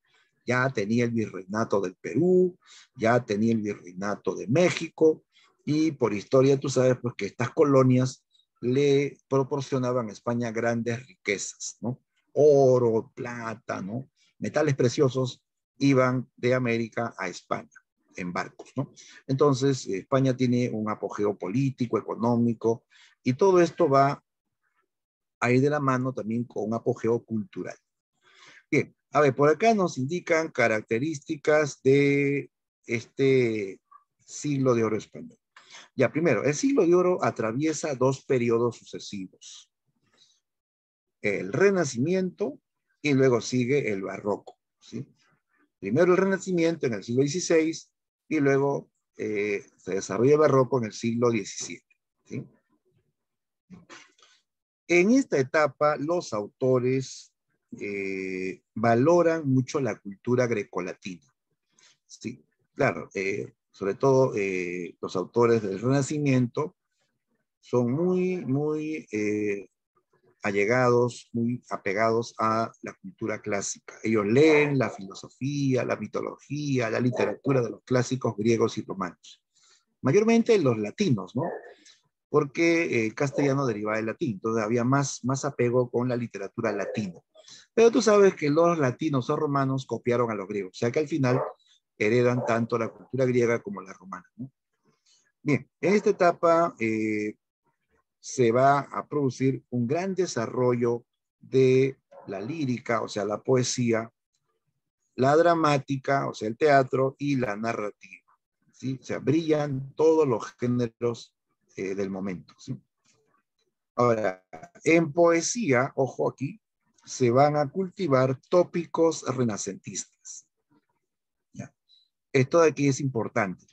Ya tenía el virreinato del Perú, ya tenía el virreinato de México, y por historia tú sabes pues que estas colonias le proporcionaban a España grandes riquezas, ¿no? Oro, plata, ¿no? Metales preciosos iban de América a España en barcos, ¿no? Entonces, España tiene un apogeo político, económico, y todo esto va a ir de la mano también con un apogeo cultural. Bien, a ver, por acá nos indican características de este siglo de oro español. Ya, primero, el siglo de oro atraviesa 2 periodos sucesivos. El Renacimiento y luego sigue el Barroco, ¿sí? Primero el Renacimiento en el siglo XVI y luego se desarrolla el Barroco en el siglo XVII, ¿sí? En esta etapa, los autores valoran mucho la cultura grecolatina. Sí, claro, sobre todo los autores del Renacimiento son muy allegados, muy apegados a la cultura clásica. Ellos leen la filosofía, la mitología, la literatura de los clásicos griegos y romanos. Mayormente los latinos, ¿no? Porque el castellano derivaba del latín, entonces había más apego con la literatura latina. Pero tú sabes que los latinos o romanos copiaron a los griegos, o sea que al final heredan tanto la cultura griega como la romana, ¿no? Bien, en esta etapa se va a producir un gran desarrollo de la lírica, o sea, la poesía, la dramática, o sea, el teatro, y la narrativa, ¿sí? O sea, brillan todos los géneros del momento, ¿sí? Ahora, en poesía, ojo aquí, se van a cultivar tópicos renacentistas. ¿Ya? Esto de aquí es importante.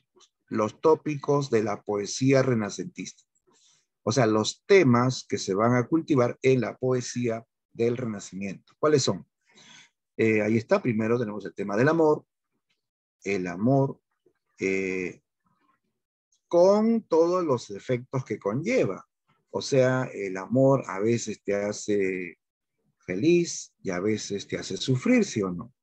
Los tópicos de la poesía renacentista. O sea, los temas que se van a cultivar en la poesía del Renacimiento. ¿Cuáles son? Ahí está, primero tenemos el tema del amor, el amor con todos los efectos que conlleva. O sea, el amor a veces te hace feliz y a veces te hace sufrir, ¿sí o no?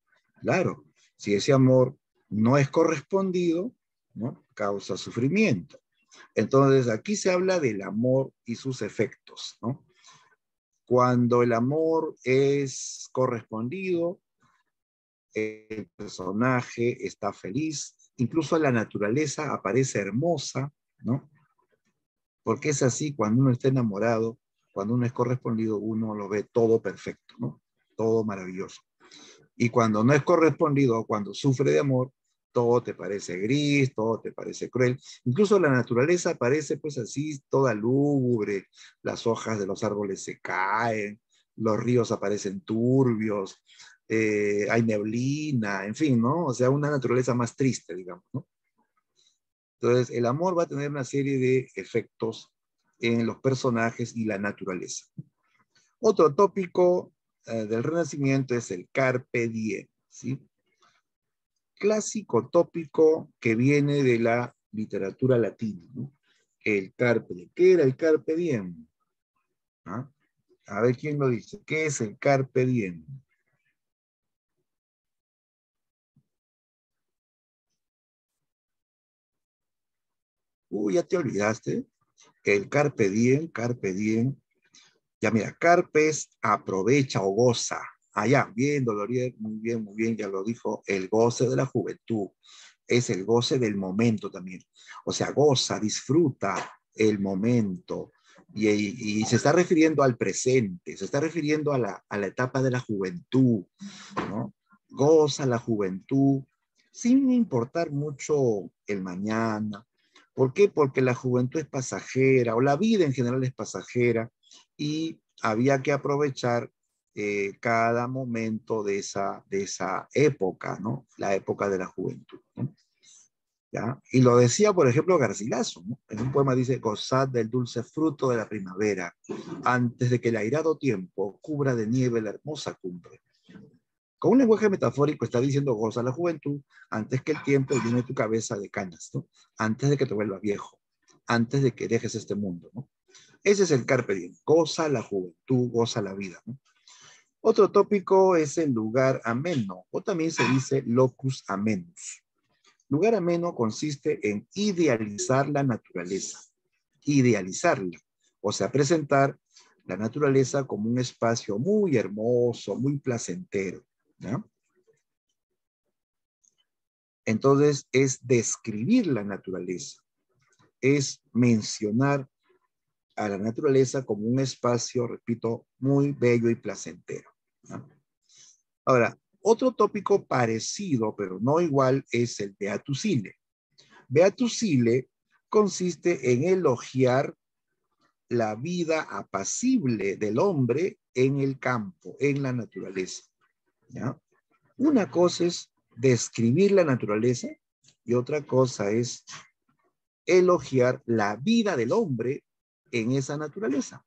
Claro, Si ese amor no es correspondido, ¿no? Causa sufrimiento. Entonces, aquí se habla del amor y sus efectos, ¿no? Cuando el amor es correspondido, el personaje está feliz, incluso la naturaleza aparece hermosa, ¿no? Porque es así, cuando uno está enamorado, cuando uno es correspondido, uno lo ve todo perfecto, ¿no? Todo maravilloso. Y cuando no es correspondido, cuando sufre de amor, todo te parece gris, todo te parece cruel. Incluso la naturaleza parece pues así, toda lúgubre, las hojas de los árboles se caen, los ríos aparecen turbios, hay neblina, en fin, ¿no? O sea, una naturaleza más triste, digamos, ¿no? Entonces, el amor va a tener una serie de efectos en los personajes y la naturaleza. Otro tópico del Renacimiento es el carpe diem, ¿sí? Clásico tópico que viene de la literatura latina, ¿no? El carpe diem. ¿Qué era el carpe diem? ¿Ah? A ver quién lo dice. ¿Qué es el carpe diem? Ya te olvidaste. El carpe diem. Ya mira, carpe es aprovecha o goza. Allá, bien, Dolorier, muy bien, ya lo dijo, el goce de la juventud. Es el goce del momento también. O sea, goza, disfruta el momento. Y se está refiriendo al presente, se está refiriendo a la etapa de la juventud, ¿no? Goza la juventud sin importar mucho el mañana. ¿Por qué? Porque la juventud es pasajera, o la vida en general es pasajera, y había que aprovechar cada momento de esa época, ¿no? La época de la juventud, ¿no? ¿Ya? Y lo decía, por ejemplo, Garcilaso, ¿no? En un poema dice, gozad del dulce fruto de la primavera, antes de que el airado tiempo cubra de nieve la hermosa cumbre. Con un lenguaje metafórico está diciendo, goza la juventud, antes que el tiempo llene tu cabeza de canas, ¿no? Antes de que te vuelvas viejo, antes de que dejes este mundo, ¿no? Ese es el carpe diem, goza la juventud, goza la vida, ¿no? Otro tópico es el lugar ameno, o también se dice locus amenus. Lugar ameno consiste en idealizar la naturaleza, idealizarla, o sea, presentar la naturaleza como un espacio muy hermoso, muy placentero, ¿no? Entonces es describir la naturaleza, es mencionar a la naturaleza como un espacio, repito, muy bello y placentero, ¿no? Ahora, otro tópico parecido, pero no igual, es el Beatus Ille. Beatus Ille consiste en elogiar la vida apacible del hombre en el campo, en la naturaleza, ¿ya? Una cosa es describir la naturaleza y otra cosa es elogiar la vida del hombre en esa naturaleza.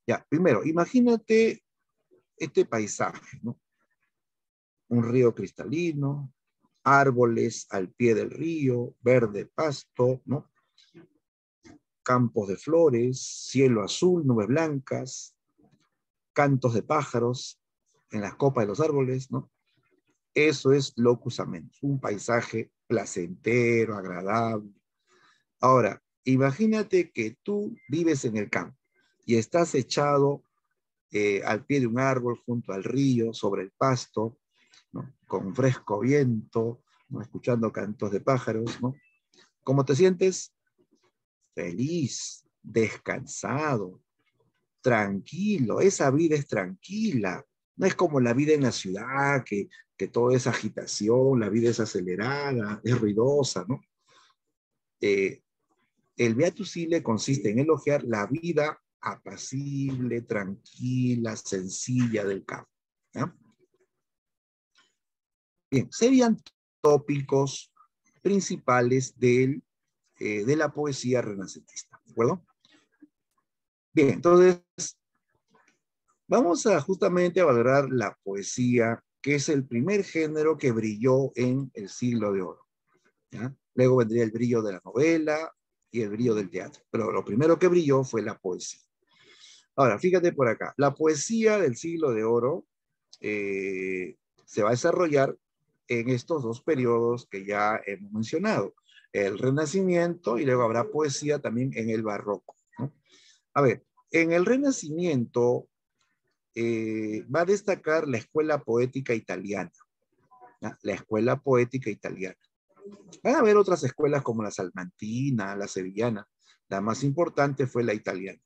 Ya, primero, imagínate este paisaje, ¿no? Un río cristalino, árboles al pie del río, verde pasto, ¿no? Campos de flores, cielo azul, nubes blancas, cantos de pájaros en las copas de los árboles, ¿no? Eso es locus amenus, un paisaje placentero, agradable. Ahora, imagínate que tú vives en el campo y estás echado al pie de un árbol, junto al río, sobre el pasto, ¿no? Con un fresco viento, ¿no? Escuchando cantos de pájaros, ¿no? ¿Cómo te sientes? Feliz, descansado, tranquilo. Esa vida es tranquila. No es como la vida en la ciudad, que todo es agitación, la vida es acelerada, es ruidosa, ¿no? Eh, el Beatus Ille consiste en elogiar la vida apacible, tranquila, sencilla del campo, ¿ya? Bien, serían tópicos principales de la poesía renacentista, ¿de acuerdo? Bien, entonces vamos a justamente a valorar la poesía, que es el primer género que brilló en el siglo de oro, ¿ya? Luego vendría el brillo de la novela y el brillo del teatro, pero lo primero que brilló fue la poesía. Ahora, fíjate por acá, la poesía del siglo de oro se va a desarrollar en estos dos periodos que ya hemos mencionado, el Renacimiento y luego habrá poesía también en el Barroco, ¿no? A ver, en el Renacimiento va a destacar la escuela poética italiana, ¿ya? La escuela poética italiana. Van a haber otras escuelas como la salmantina, la sevillana. La más importante fue la italiana.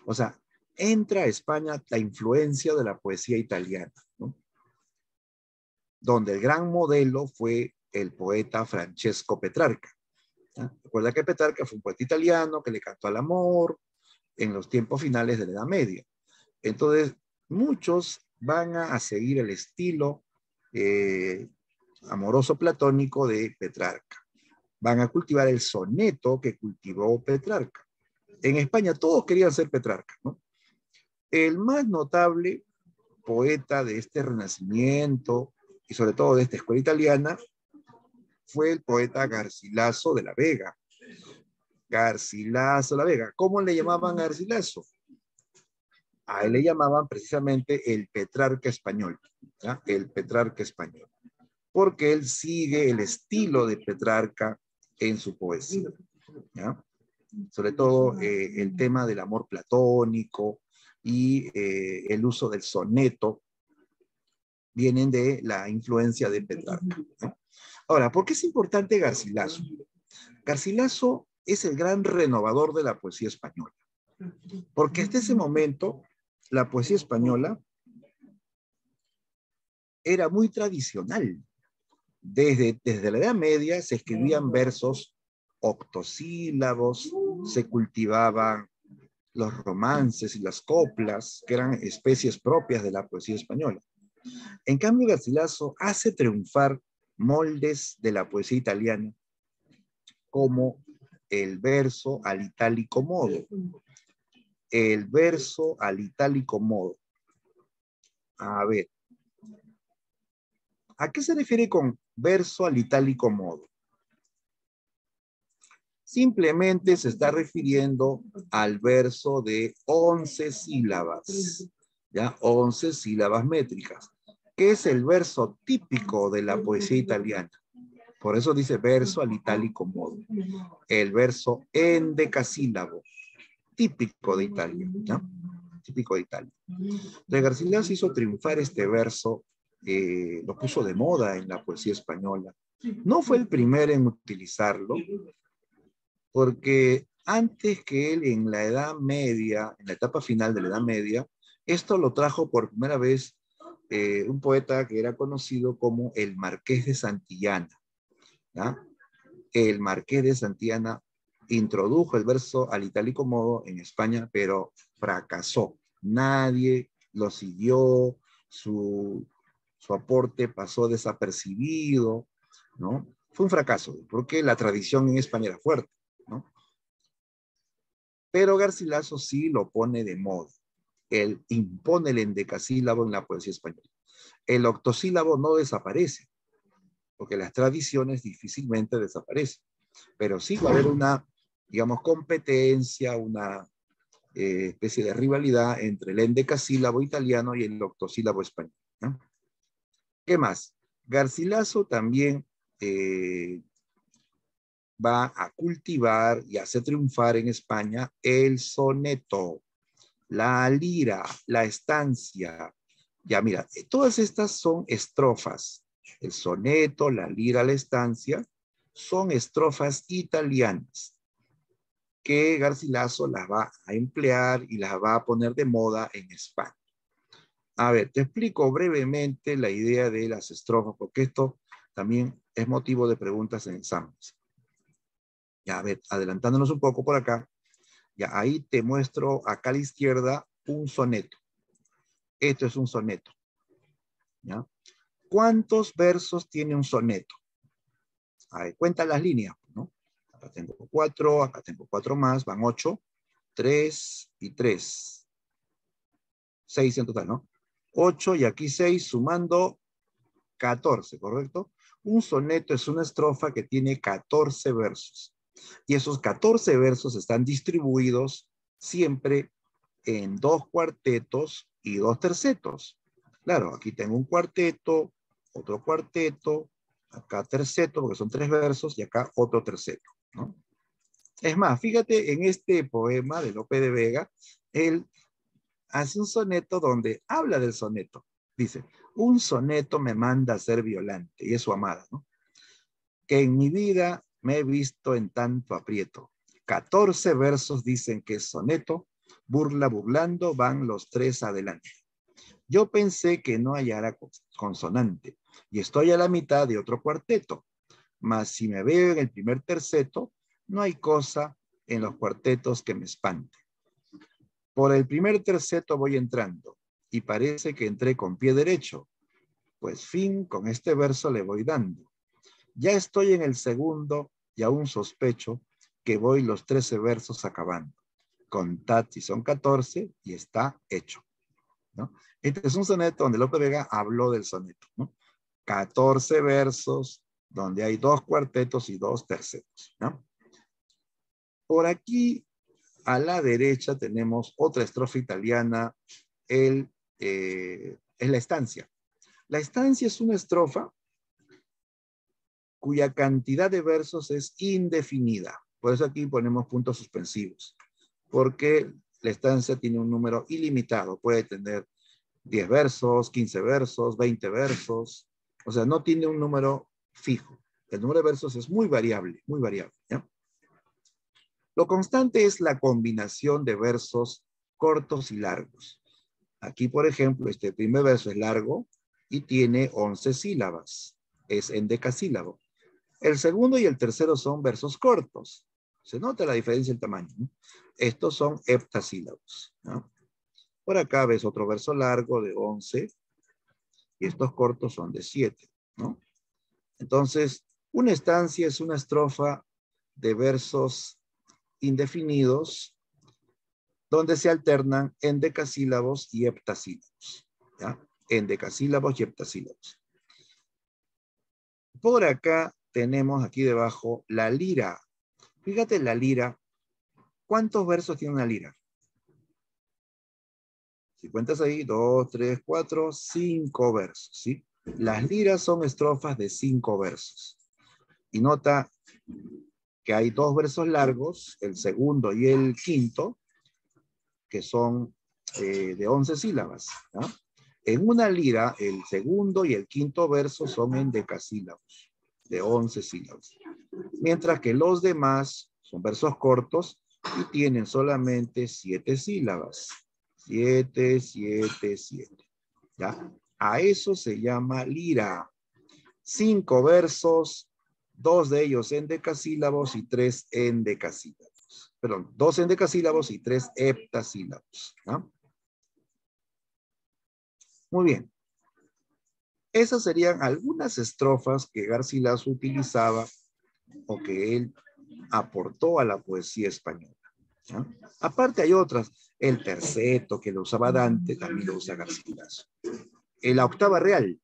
O sea, entra a España la influencia de la poesía italiana, ¿no? Donde el gran modelo fue el poeta Francesco Petrarca, ¿no? Recuerda que Petrarca fue un poeta italiano que le cantó al amor en los tiempos finales de la Edad Media. Entonces, muchos van a seguir el estilo amoroso platónico de Petrarca. Van a cultivar el soneto que cultivó Petrarca. En España todos querían ser Petrarca, ¿no? El más notable poeta de este Renacimiento y sobre todo de esta escuela italiana fue el poeta Garcilaso de la Vega. Garcilaso de la Vega. ¿Cómo le llamaban a Garcilaso? A él le llamaban precisamente el Petrarca español, ¿ya? El Petrarca español, porque él sigue el estilo de Petrarca en su poesía, ¿ya? Sobre todo el tema del amor platónico y el uso del soneto vienen de la influencia de Petrarca, ¿no? Ahora, ¿por qué es importante Garcilaso? Garcilaso es el gran renovador de la poesía española, porque hasta ese momento la poesía española era muy tradicional. Desde la Edad Media se escribían versos octosílabos, se cultivaban los romances y las coplas, que eran especies propias de la poesía española. En cambio, Garcilaso hace triunfar moldes de la poesía italiana, como el verso al itálico modo. El verso al itálico modo. A ver, ¿a qué se refiere con verso al itálico modo? Simplemente se está refiriendo al verso de 11 sílabas, ¿ya? 11 sílabas métricas, que es el verso típico de la poesía italiana. Por eso dice verso al itálico modo. El verso endecasílabo, típico de Italia, ¿no? Típico de Italia. De Garcilaso hizo triunfar este verso, lo puso de moda en la poesía española. No fue el primero en utilizarlo, porque antes que él en la Edad Media, en la etapa final de la Edad Media, esto lo trajo por primera vez un poeta que era conocido como el Marqués de Santillana, ¿ya? El Marqués de Santillana introdujo el verso al itálico modo en España, pero fracasó. Nadie lo siguió, su aporte pasó desapercibido, ¿no? Fue un fracaso, porque la tradición en España era fuerte, ¿no? Pero Garcilaso sí lo pone de moda. Él impone el endecasílabo en la poesía española. El octosílabo no desaparece, porque las tradiciones difícilmente desaparecen. Pero sí va a haber una, digamos, competencia, una especie de rivalidad entre el endecasílabo italiano y el octosílabo español, ¿no? ¿Qué más? Garcilaso también va a cultivar y hace triunfar en España el soneto, la lira, la estancia. Ya mira, todas estas son estrofas. El soneto, la lira, la estancia son estrofas italianas que Garcilaso las va a emplear y las va a poner de moda en España. A ver, te explico brevemente la idea de las estrofas, porque esto también es motivo de preguntas en exámenes. Ya, a ver, adelantándonos un poco por acá, ya ahí te muestro acá a la izquierda un soneto. Esto es un soneto, ¿ya? ¿Cuántos versos tiene un soneto? A ver, cuenta las líneas, ¿no? Acá tengo cuatro más, van 8, 3 y 3. 6 en total, ¿no? 8 y aquí 6, sumando 14, ¿correcto? Un soneto es una estrofa que tiene 14 versos. Y esos 14 versos están distribuidos siempre en 2 cuartetos y 2 tercetos. Claro, aquí tengo un cuarteto, otro cuarteto, Acá terceto, porque son 3 versos, y acá otro terceto, ¿no? Es más, fíjate en este poema de Lope de Vega, él hace un soneto donde habla del soneto. Dice, un soneto me manda a ser Violante, y es su amada, ¿no? Que en mi vida me he visto en tanto aprieto. 14 versos dicen que es soneto, burla burlando van los 3 adelante. Yo pensé que no hallara consonante, y estoy a la mitad de otro cuarteto, mas si me veo en el primer terceto, no hay cosa en los cuartetos que me espante. Por el primer terceto voy entrando, y parece que entré con pie derecho, pues fin con este verso le voy dando. Ya estoy en el segundo, y aún sospecho que voy los 13 versos acabando. Contad si son 14, y está hecho, ¿no? Este es un soneto donde Lope de Vega habló del soneto, ¿no? 14 versos, donde hay 2 cuartetos y 2 tercetos, ¿no? Por aquí, a la derecha, tenemos otra estrofa italiana, es la estancia. La estancia es una estrofa cuya cantidad de versos es indefinida. Por eso aquí ponemos puntos suspensivos, porque la estancia tiene un número ilimitado. Puede tener 10 versos, 15 versos, 20 versos. O sea, no tiene un número fijo. El número de versos es muy variable, ¿ya? Lo constante es la combinación de versos cortos y largos. Aquí, por ejemplo, este primer verso es largo y tiene 11 sílabas. Es endecasílabo. El segundo y el tercero son versos cortos. Se nota la diferencia en tamaño, ¿no? Estos son heptasílabos, ¿no? Por acá ves otro verso largo de 11 y estos cortos son de 7, ¿no? Entonces, una estancia es una estrofa de versos indefinidos donde se alternan endecasílabos y heptasílabos, ¿ya? Endecasílabos y heptasílabos. Por acá tenemos aquí debajo la lira. Fíjate la lira. ¿Cuántos versos tiene una lira? Si cuentas ahí, 2, 3, 4, 5 versos, ¿sí? Las liras son estrofas de 5 versos. Y nota que hay 2 versos largos, el segundo y el quinto, que son de 11 sílabas, ¿no? En una lira, el segundo y el quinto verso son endecasílabos, de 11 sílabas. Mientras que los demás son versos cortos y tienen solamente 7 sílabas. 7, 7, 7. ¿Ya? A eso se llama lira. 5 versos, 2 de ellos endecasílabos y 3 endecasílabos. Perdón, 2 endecasílabos y 3 heptasílabos. ¿No? Muy bien. Esas serían algunas estrofas que Garcilaso utilizaba o que él aportó a la poesía española, ¿no? Aparte hay otras. El terceto que lo usaba Dante también lo usa Garcilaso. La octava real.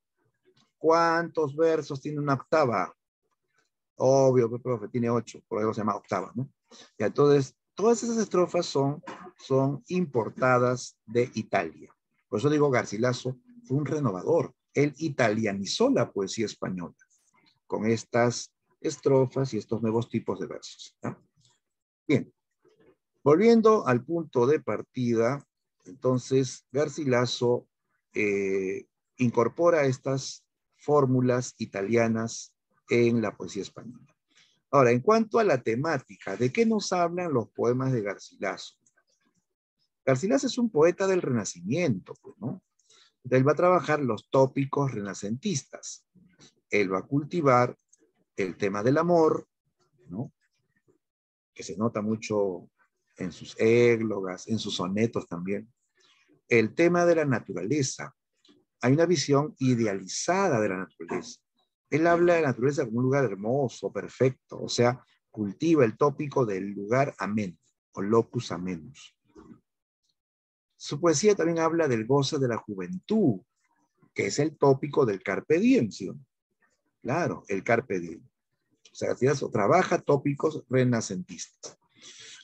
¿Cuántos versos tiene una octava? Obvio, profe, tiene 8, por eso se llama octava, ¿no? Y entonces, todas esas estrofas son importadas de Italia. Por eso digo, Garcilaso fue un renovador. Él italianizó la poesía española con estas estrofas y estos nuevos tipos de versos, ¿no? Bien, volviendo al punto de partida, entonces Garcilaso incorpora estas fórmulas italianas en la poesía española. Ahora, en cuanto a la temática, ¿de qué nos hablan los poemas de Garcilaso? Garcilaso es un poeta del Renacimiento, pues, ¿no? Él va a trabajar los tópicos renacentistas. Él va a cultivar el tema del amor, ¿no? Que se nota mucho en sus églogas, en sus sonetos también. El tema de la naturaleza. Hay una visión idealizada de la naturaleza. Él habla de la naturaleza como un lugar hermoso, perfecto, o sea, cultiva el tópico del lugar ameno, o locus amenus. Su poesía también habla del goce de la juventud, que es el tópico del carpe diem, ¿sí? Claro, el carpe diem. O sea, trabaja tópicos renacentistas.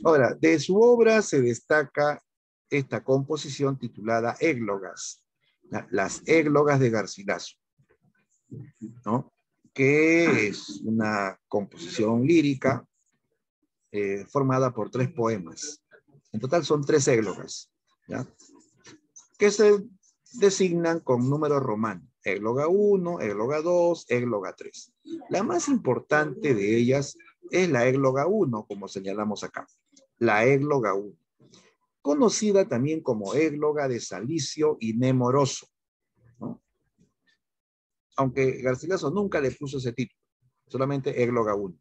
Ahora, de su obra se destaca esta composición titulada Églogas, las églogas de Garcilaso, ¿no? que es una composición lírica formada por 3 poemas. En total son 3 églogas, ¿ya? Que se designan con números romanos. Égloga 1, égloga 2, égloga 3. La más importante de ellas es la égloga 1, como señalamos acá. La égloga 1. Conocida también como égloga de Salicio y Nemoroso, ¿no? Aunque Garcilaso nunca le puso ese título, solamente égloga 1.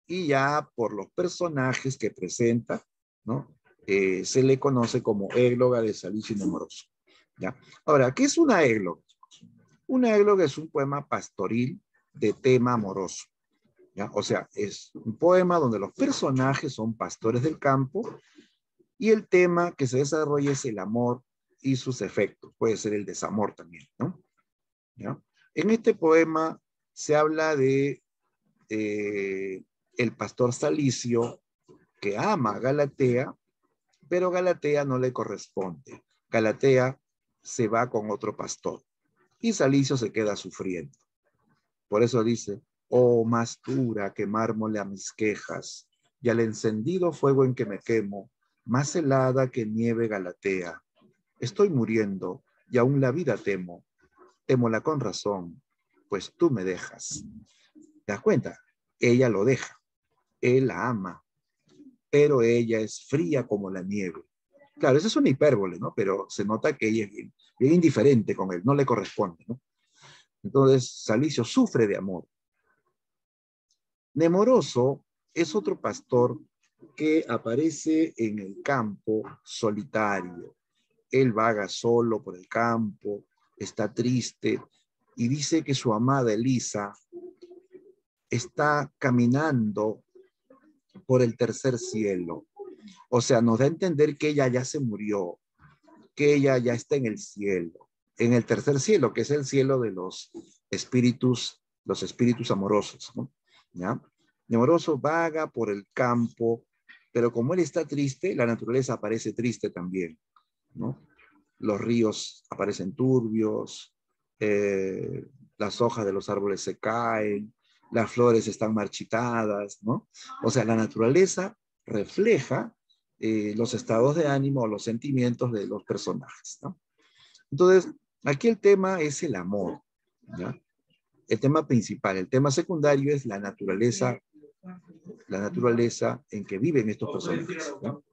Y ya por los personajes que presenta, ¿no? Se le conoce como égloga de Salicio y Nemoroso, ¿ya? Ahora, ¿qué es una égloga? Una égloga es un poema pastoril de tema amoroso, ¿ya? O sea, es un poema donde los personajes son pastores del campo y el tema que se desarrolla es el amor y sus efectos. Puede ser el desamor también, ¿no? ¿Ya? En este poema se habla de el pastor Salicio que ama a Galatea, pero Galatea no le corresponde. Galatea se va con otro pastor y Salicio se queda sufriendo. Por eso dice, oh, más dura que mármol a mis quejas, y al encendido fuego en que me quemo, más helada que nieve Galatea. Estoy muriendo y aún la vida temo, témola con razón, pues tú me dejas. ¿Te das cuenta? Ella lo deja, él la ama, pero ella es fría como la nieve. Claro, esa es una hipérbole, ¿no? Pero se nota que ella es bien, bien indiferente con él, no le corresponde, ¿no? Entonces, Salicio sufre de amor. Nemoroso es otro pastor que aparece en el campo solitario. Él vaga solo por el campo, está triste y dice que su amada Elisa está caminando por el tercer cielo. O sea, nos da a entender que ella ya se murió, que ella ya está en el cielo, en el tercer cielo, que es el cielo de los espíritus amorosos, ¿no? ¿Ya? El amoroso vaga por el campo, pero como él está triste, la naturaleza aparece triste también, ¿no? Los ríos aparecen turbios, las hojas de los árboles se caen, las flores están marchitadas, ¿no? O sea, la naturaleza refleja los estados de ánimo o los sentimientos de los personajes, ¿no? Entonces, aquí el tema es el amor, ¿ya? El tema principal. El tema secundario es la naturaleza en que viven estos personajes, ¿no?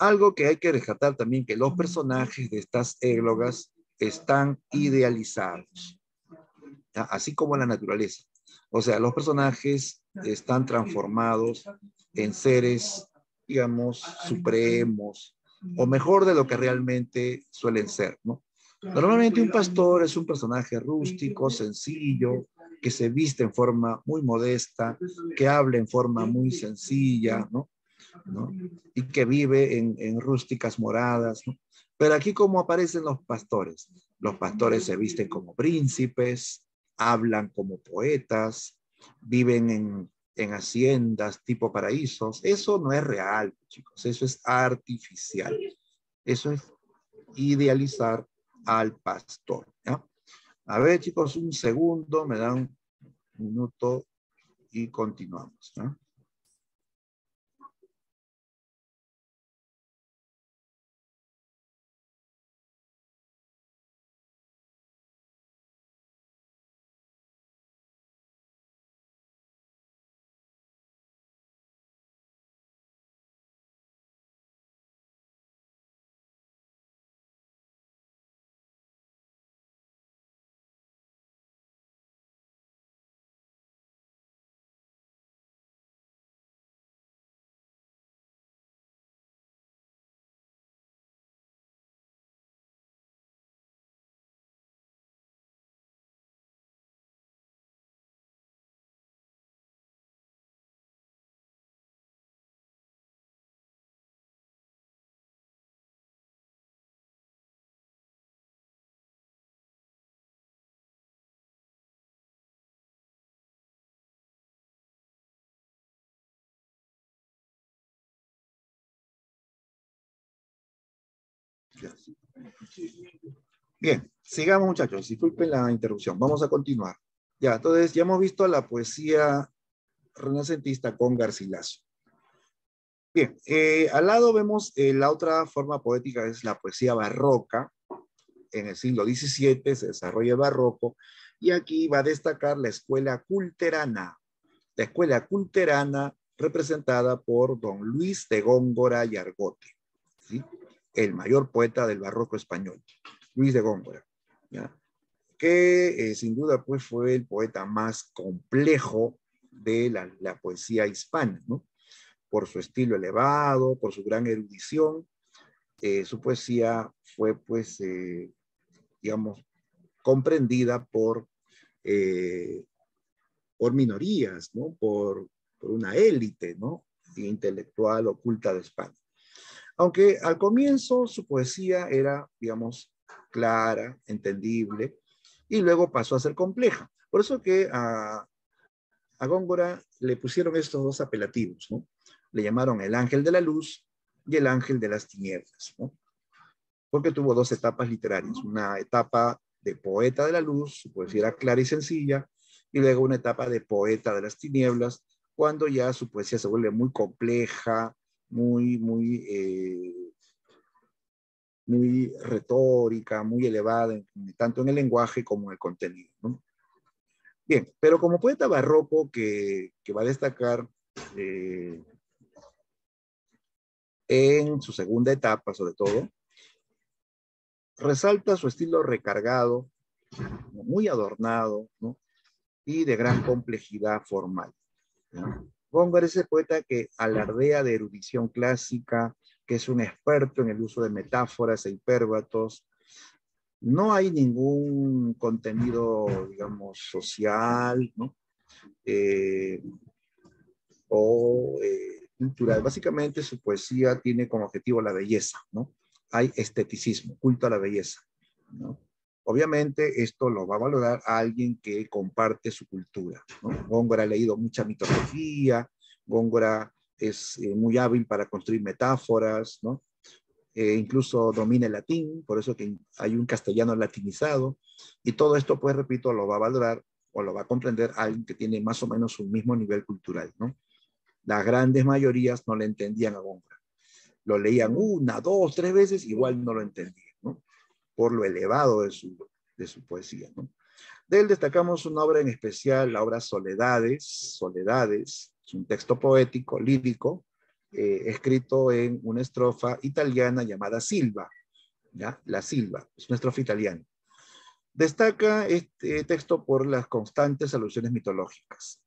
Algo que hay que rescatar también, que los personajes de estas églogas están idealizados, ¿ya? Así como la naturaleza. O sea, los personajes están transformados en seres, digamos, supremos, o mejor de lo que realmente suelen ser, ¿no? Normalmente un pastor es un personaje rústico, sencillo, que se viste en forma muy modesta, que habla en forma muy sencilla, ¿no? ¿No? Y que vive en rústicas moradas, ¿no? Pero aquí como aparecen los pastores se visten como príncipes, hablan como poetas, viven en haciendas tipo paraísos. Eso no es real, chicos, eso es artificial. Eso es idealizar al pastor, ¿ya? A ver, chicos, un segundo, me dan un minuto y continuamos, ¿no? Bien, Sigamos, muchachos, disculpen la interrupción. Vamos a continuar. Ya, entonces ya hemos visto la poesía renacentista con Garcilaso. Bien, al lado vemos la otra forma poética, es la poesía barroca. En el siglo XVII se desarrolla el barroco y aquí va a destacar la escuela culterana. La escuela culterana representada por don Luis de Góngora y Argote, ¿sí? El mayor poeta del barroco español, Luis de Góngora, ¿ya? Que sin duda pues fue el poeta más complejo de la poesía hispana, ¿no? Por su estilo elevado, por su gran erudición, su poesía fue pues, digamos, comprendida por minorías, ¿no? Por una élite, ¿no? Intelectual oculta de España. Aunque al comienzo su poesía era, digamos, clara, entendible, y luego pasó a ser compleja. Por eso que a Góngora le pusieron estos dos apelativos, ¿no? Le llamaron el ángel de la luz y el ángel de las tinieblas, ¿no? Porque tuvo dos etapas literarias, una etapa de poeta de la luz, su poesía era clara y sencilla, y luego una etapa de poeta de las tinieblas, cuando ya su poesía se vuelve muy compleja, muy retórica, muy elevada, tanto en el lenguaje como en el contenido, ¿no? Bien, pero como poeta barroco que va a destacar en su segunda etapa, sobre todo, resalta su estilo recargado, muy adornado, ¿no? Y de gran complejidad formal, ¿no? Góngora es ese poeta que alardea de erudición clásica, que es un experto en el uso de metáforas e hipérbatos. No hay ningún contenido, digamos, social, ¿no? Cultural. Básicamente su poesía tiene como objetivo la belleza, ¿no? Hay esteticismo, culto a la belleza, ¿no? Obviamente esto lo va a valorar a alguien que comparte su cultura, ¿no? Góngora ha leído mucha mitología, Góngora es muy hábil para construir metáforas, ¿no? Incluso domina el latín, por eso que hay un castellano latinizado, y todo esto, pues repito, lo va a valorar o lo va a comprender alguien que tiene más o menos un mismo nivel cultural, ¿no? Las grandes mayorías no le entendían a Góngora. Lo leían una, dos, tres veces, igual no lo entendían, ¿no? Por lo elevado de su poesía, ¿no? De él destacamos una obra en especial, la obra Soledades. Soledades es un texto poético, lírico, escrito en una estrofa italiana llamada Silva, ¿ya? La Silva, es una estrofa italiana. Destaca este texto por las constantes alusiones mitológicas,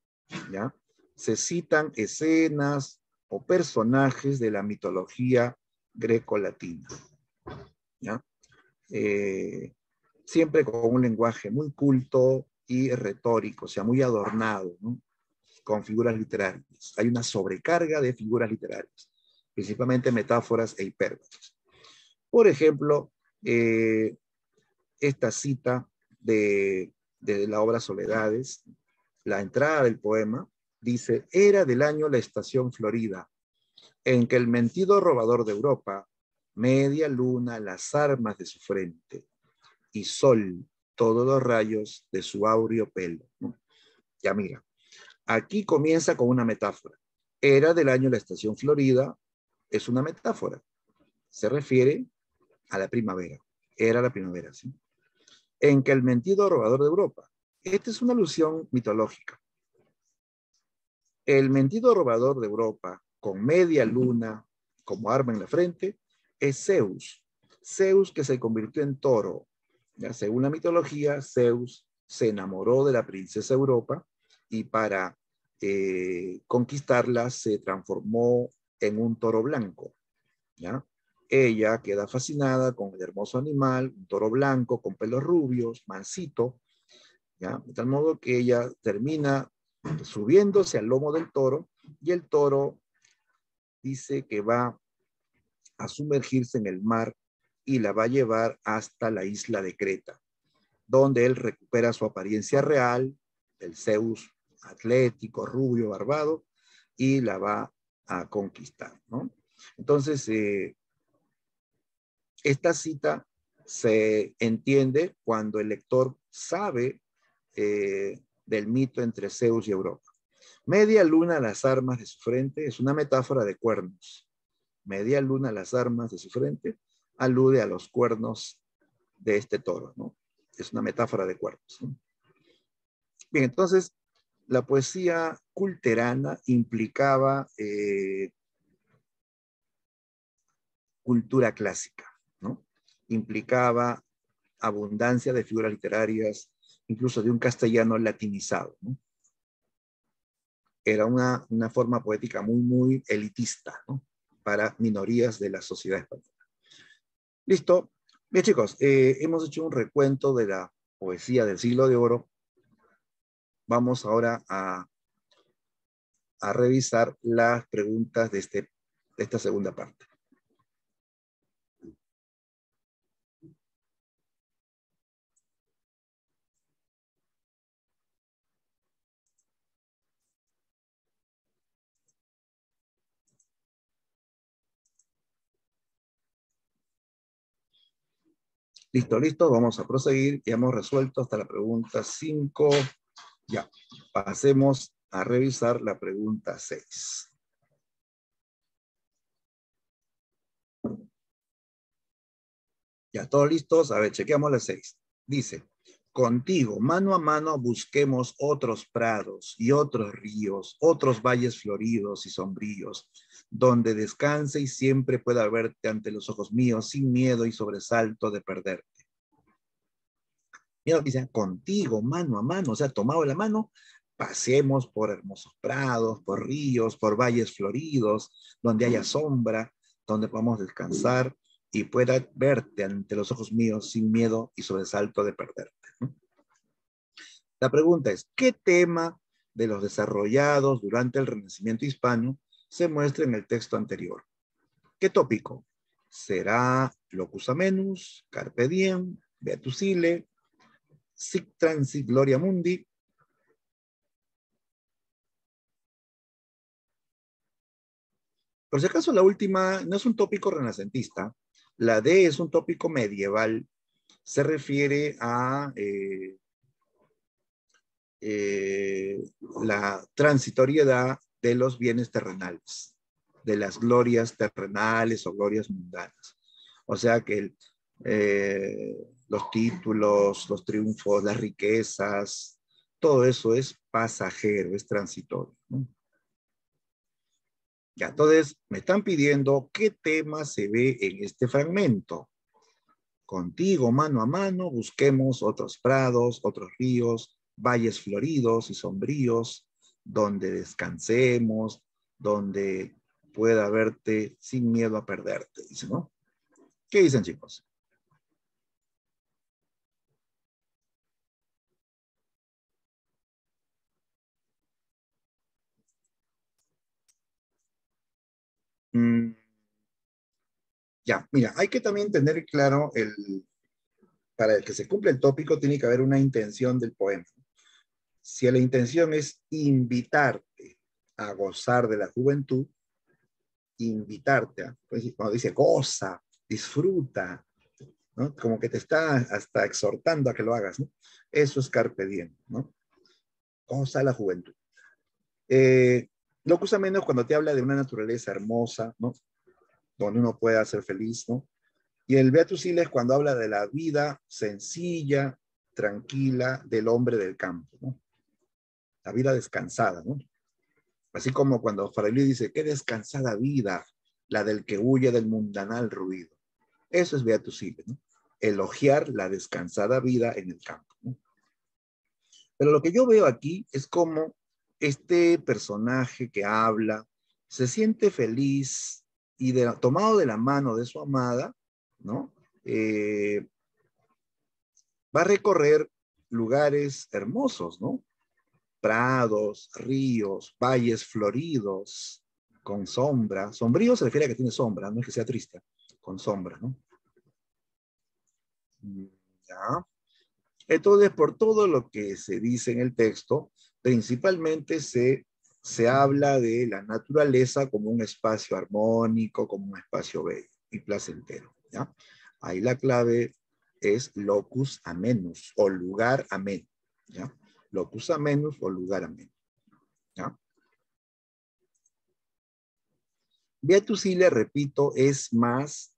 ¿ya? Se citan escenas o personajes de la mitología greco-latina, ¿ya? Siempre con un lenguaje muy culto y retórico, o sea, muy adornado, ¿no? Con figuras literarias. Hay una sobrecarga de figuras literarias, principalmente metáforas e hipérboles. Por ejemplo, esta cita de la obra Soledades, la entrada del poema, dice: era del año la estación florida, en que el mentido robador de Europa, media luna las armas de su frente, y sol todos los rayos de su áureo pelo, ¿no? Ya mira, aquí comienza con una metáfora. Era del año la estación florida, es una metáfora. Se refiere a la primavera. Era la primavera, ¿sí? En que el mentido robador de Europa. Esta es una alusión mitológica. El mentido robador de Europa, con media luna como arma en la frente, es Zeus. Zeus que se convirtió en toro. Ya, según la mitología, Zeus se enamoró de la princesa Europa y para conquistarla se transformó en un toro blanco, ¿ya? Ella queda fascinada con el hermoso animal, un toro blanco con pelos rubios, mansito, ¿ya? De tal modo que ella termina subiéndose al lomo del toro y el toro dice que va a sumergirse en el mar y la va a llevar hasta la isla de Creta, donde él recupera su apariencia real, el Zeus atlético, rubio, barbado, y la va a conquistar, ¿no? Entonces, esta cita se entiende cuando el lector sabe del mito entre Zeus y Europa. Media luna las armas de su frente es una metáfora de cuernos. Media luna las armas de su frente alude a los cuernos de este toro, ¿no? Es una metáfora de cuernos, ¿no? Bien, entonces, la poesía culterana implicaba cultura clásica, ¿no? Implicaba abundancia de figuras literarias, incluso de un castellano latinizado, ¿no? Era una forma poética muy, muy elitista, ¿no? Para minorías de la sociedad española. Listo. Bien, chicos, hemos hecho un recuento de la poesía del Siglo de Oro. Vamos ahora a revisar las preguntas de esta segunda parte. Listo, listo, vamos a proseguir. Ya hemos resuelto hasta la pregunta 5. Ya, pasemos a revisar la pregunta 6. Ya, todos listos. A ver, chequeamos la 6. Dice, contigo, mano a mano, busquemos otros prados y otros ríos, otros valles floridos y sombríos, donde descanse y siempre pueda verte ante los ojos míos sin miedo y sobresalto de perderte. Mira, dice, contigo, mano a mano, o sea, tomado de la mano, pasemos por hermosos prados, por ríos, por valles floridos, donde haya sombra, donde podamos descansar y pueda verte ante los ojos míos sin miedo y sobresalto de perderte, ¿no? La pregunta es, ¿qué tema de los desarrollados durante el Renacimiento hispano se muestra en el texto anterior? ¿Qué tópico? ¿Será locus amenus, carpe diem, beatus ille, sic transit gloria mundi? Por si acaso, la última no es un tópico renacentista. La D es un tópico medieval. Se refiere a la transitoriedad de los bienes terrenales, de las glorias terrenales o glorias mundanas. O sea que los títulos, los triunfos, las riquezas, todo eso es pasajero, es transitorio, ¿no? Ya, entonces me están pidiendo qué tema se ve en este fragmento. Contigo, mano a mano, busquemos otros prados, otros ríos, valles floridos y sombríos, donde descansemos, donde pueda verte sin miedo a perderte, dice, ¿no? ¿Qué dicen, chicos? Mm, ya, mira, hay que también tener claro, para el que se cumpla el tópico, tiene que haber una intención del poema. Si la intención es invitarte a gozar de la juventud, invitarte, pues, cuando dice goza, disfruta, ¿no? Como que te está hasta exhortando a que lo hagas, ¿no? Eso es carpe diem, ¿no? Goza la juventud. Locus amenus cuando te habla de una naturaleza hermosa, ¿no? Donde uno pueda ser feliz, ¿no? Y el beatus ille es cuando habla de la vida sencilla, tranquila del hombre del campo, ¿no? La vida descansada, ¿no? Así como cuando Fray Luis dice, qué descansada vida, la del que huye del mundanal ruido. Eso es beatus ille, ¿no? Elogiar la descansada vida en el campo, ¿no? Pero lo que yo veo aquí es como este personaje que habla se siente feliz y tomado de la mano de su amada, ¿no? Va a recorrer lugares hermosos, ¿no? Prados, ríos, valles floridos, con sombra. Sombrío se refiere a que tiene sombra, no es que sea triste, con sombra, ¿no? Ya. Entonces, por todo lo que se dice en el texto, principalmente se habla de la naturaleza como un espacio armónico, como un espacio bello y placentero, ¿ya? Ahí la clave es locus amenus o lugar ameno, ¿ya? Locus amenus o lugar ameno, ¿ya? Beatus ille, repito, es más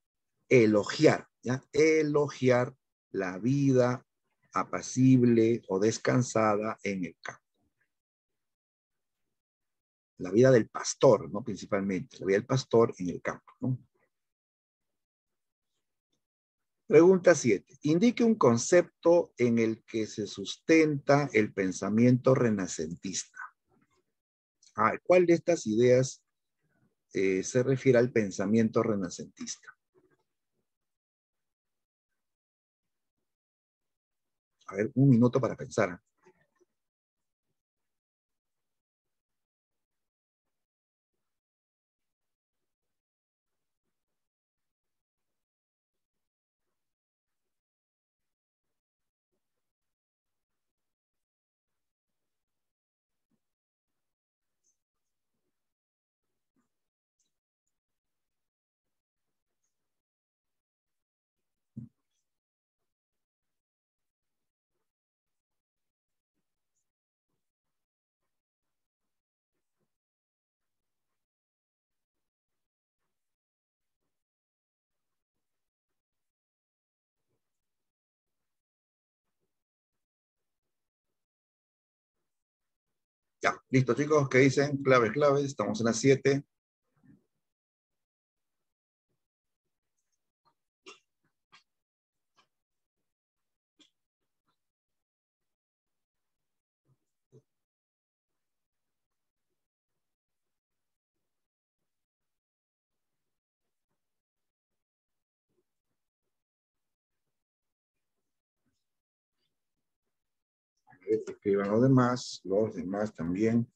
elogiar, ¿ya? Elogiar la vida apacible o descansada en el campo. La vida del pastor, ¿no? Principalmente, la vida del pastor en el campo, ¿no? Pregunta 7. Indique un concepto en el que se sustenta el pensamiento renacentista. ¿Cuál de estas ideas se refiere al pensamiento renacentista? A ver, un minuto para pensar. Ya, listo chicos, ¿qué dicen? Claves, estamos en las 7. Escriban los demás también.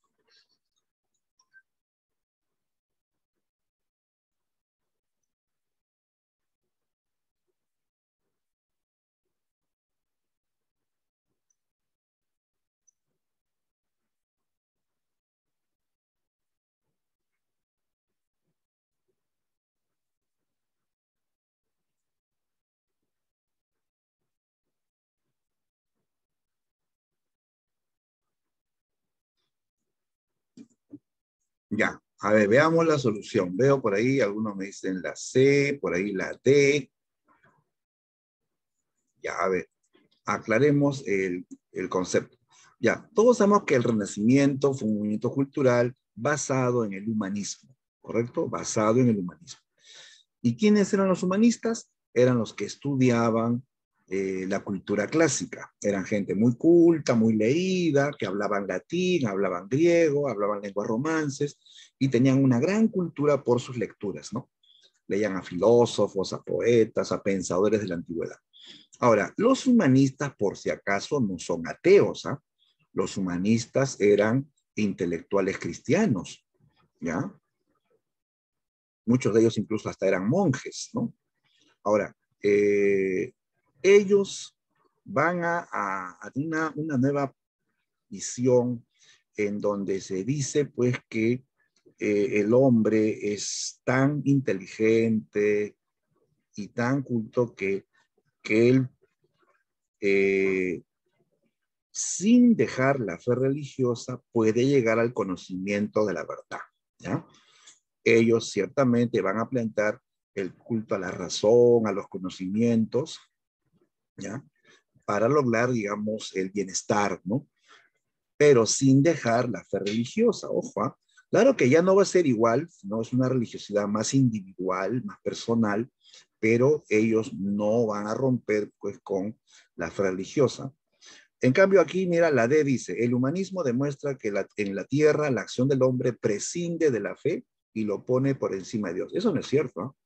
Ya, a ver, veamos la solución. Veo por ahí, algunos me dicen la C, por ahí la D. Ya, a ver, aclaremos el concepto. Ya, todos sabemos que el Renacimiento fue un movimiento cultural basado en el humanismo, ¿correcto? Basado en el humanismo. ¿Y quiénes eran los humanistas? Eran los que estudiaban la cultura clásica. Eran gente muy culta, muy leída, que hablaban latín, hablaban griego, hablaban lenguas romances y tenían una gran cultura por sus lecturas, ¿no? Leían a filósofos, a poetas, a pensadores de la antigüedad. Ahora, los humanistas, por si acaso, no son ateos, ¿ah? Los humanistas eran intelectuales cristianos, ¿ya? Muchos de ellos incluso hasta eran monjes, ¿no? Ahora, ellos van a una nueva visión en donde se dice pues que el hombre es tan inteligente y tan culto que él, sin dejar la fe religiosa, puede llegar al conocimiento de la verdad, ¿ya? Ellos ciertamente van a plantear el culto a la razón, a los conocimientos, ¿ya? Para lograr, digamos, el bienestar, ¿no? Pero sin dejar la fe religiosa, ojo, ¿ah? Claro que ya no va a ser igual, no es una religiosidad más individual, más personal, pero ellos no van a romper pues con la fe religiosa. En cambio aquí, mira, la D dice, el humanismo demuestra que en la tierra la acción del hombre prescinde de la fe y lo pone por encima de Dios. Eso no es cierto, ¿no?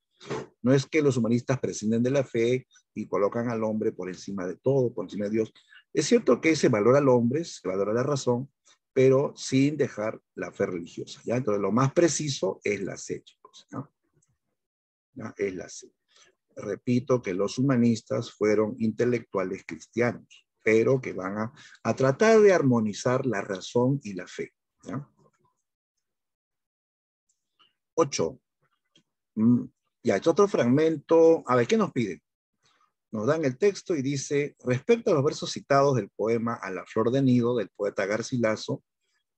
No es que los humanistas prescinden de la fe y colocan al hombre por encima de todo, por encima de Dios. Es cierto que se valora al hombre, se valora la razón, pero sin dejar la fe religiosa, ¿ya? Entonces lo más preciso es la C, chicos, ¿no? ¿Ya? Es la C. Repito que los humanistas fueron intelectuales cristianos, pero que van a tratar de armonizar la razón y la fe, ¿ya? 8. Ya, es otro fragmento. A ver, ¿qué nos piden? nos dan el texto y dice, respecto a los versos citados del poema A la flor de nido del poeta Garcilaso,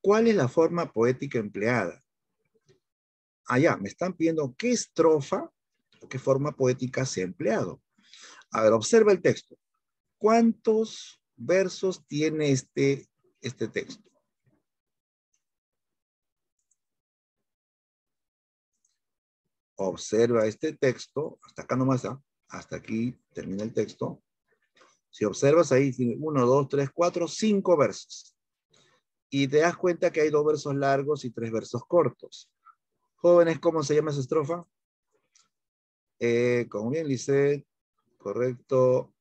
¿cuál es la forma poética empleada? Allá, me están pidiendo qué estrofa o qué forma poética se ha empleado. A ver, observa el texto. ¿Cuántos versos tiene este texto? Observa este texto, hasta acá nomás, hasta aquí termina el texto. Si observas ahí, tiene 1, 2, 3, 4, 5 versos. Y te das cuenta que hay 2 versos largos y 3 versos cortos. Jóvenes, ¿cómo se llama esa estrofa? Como bien, Lisset, correcto.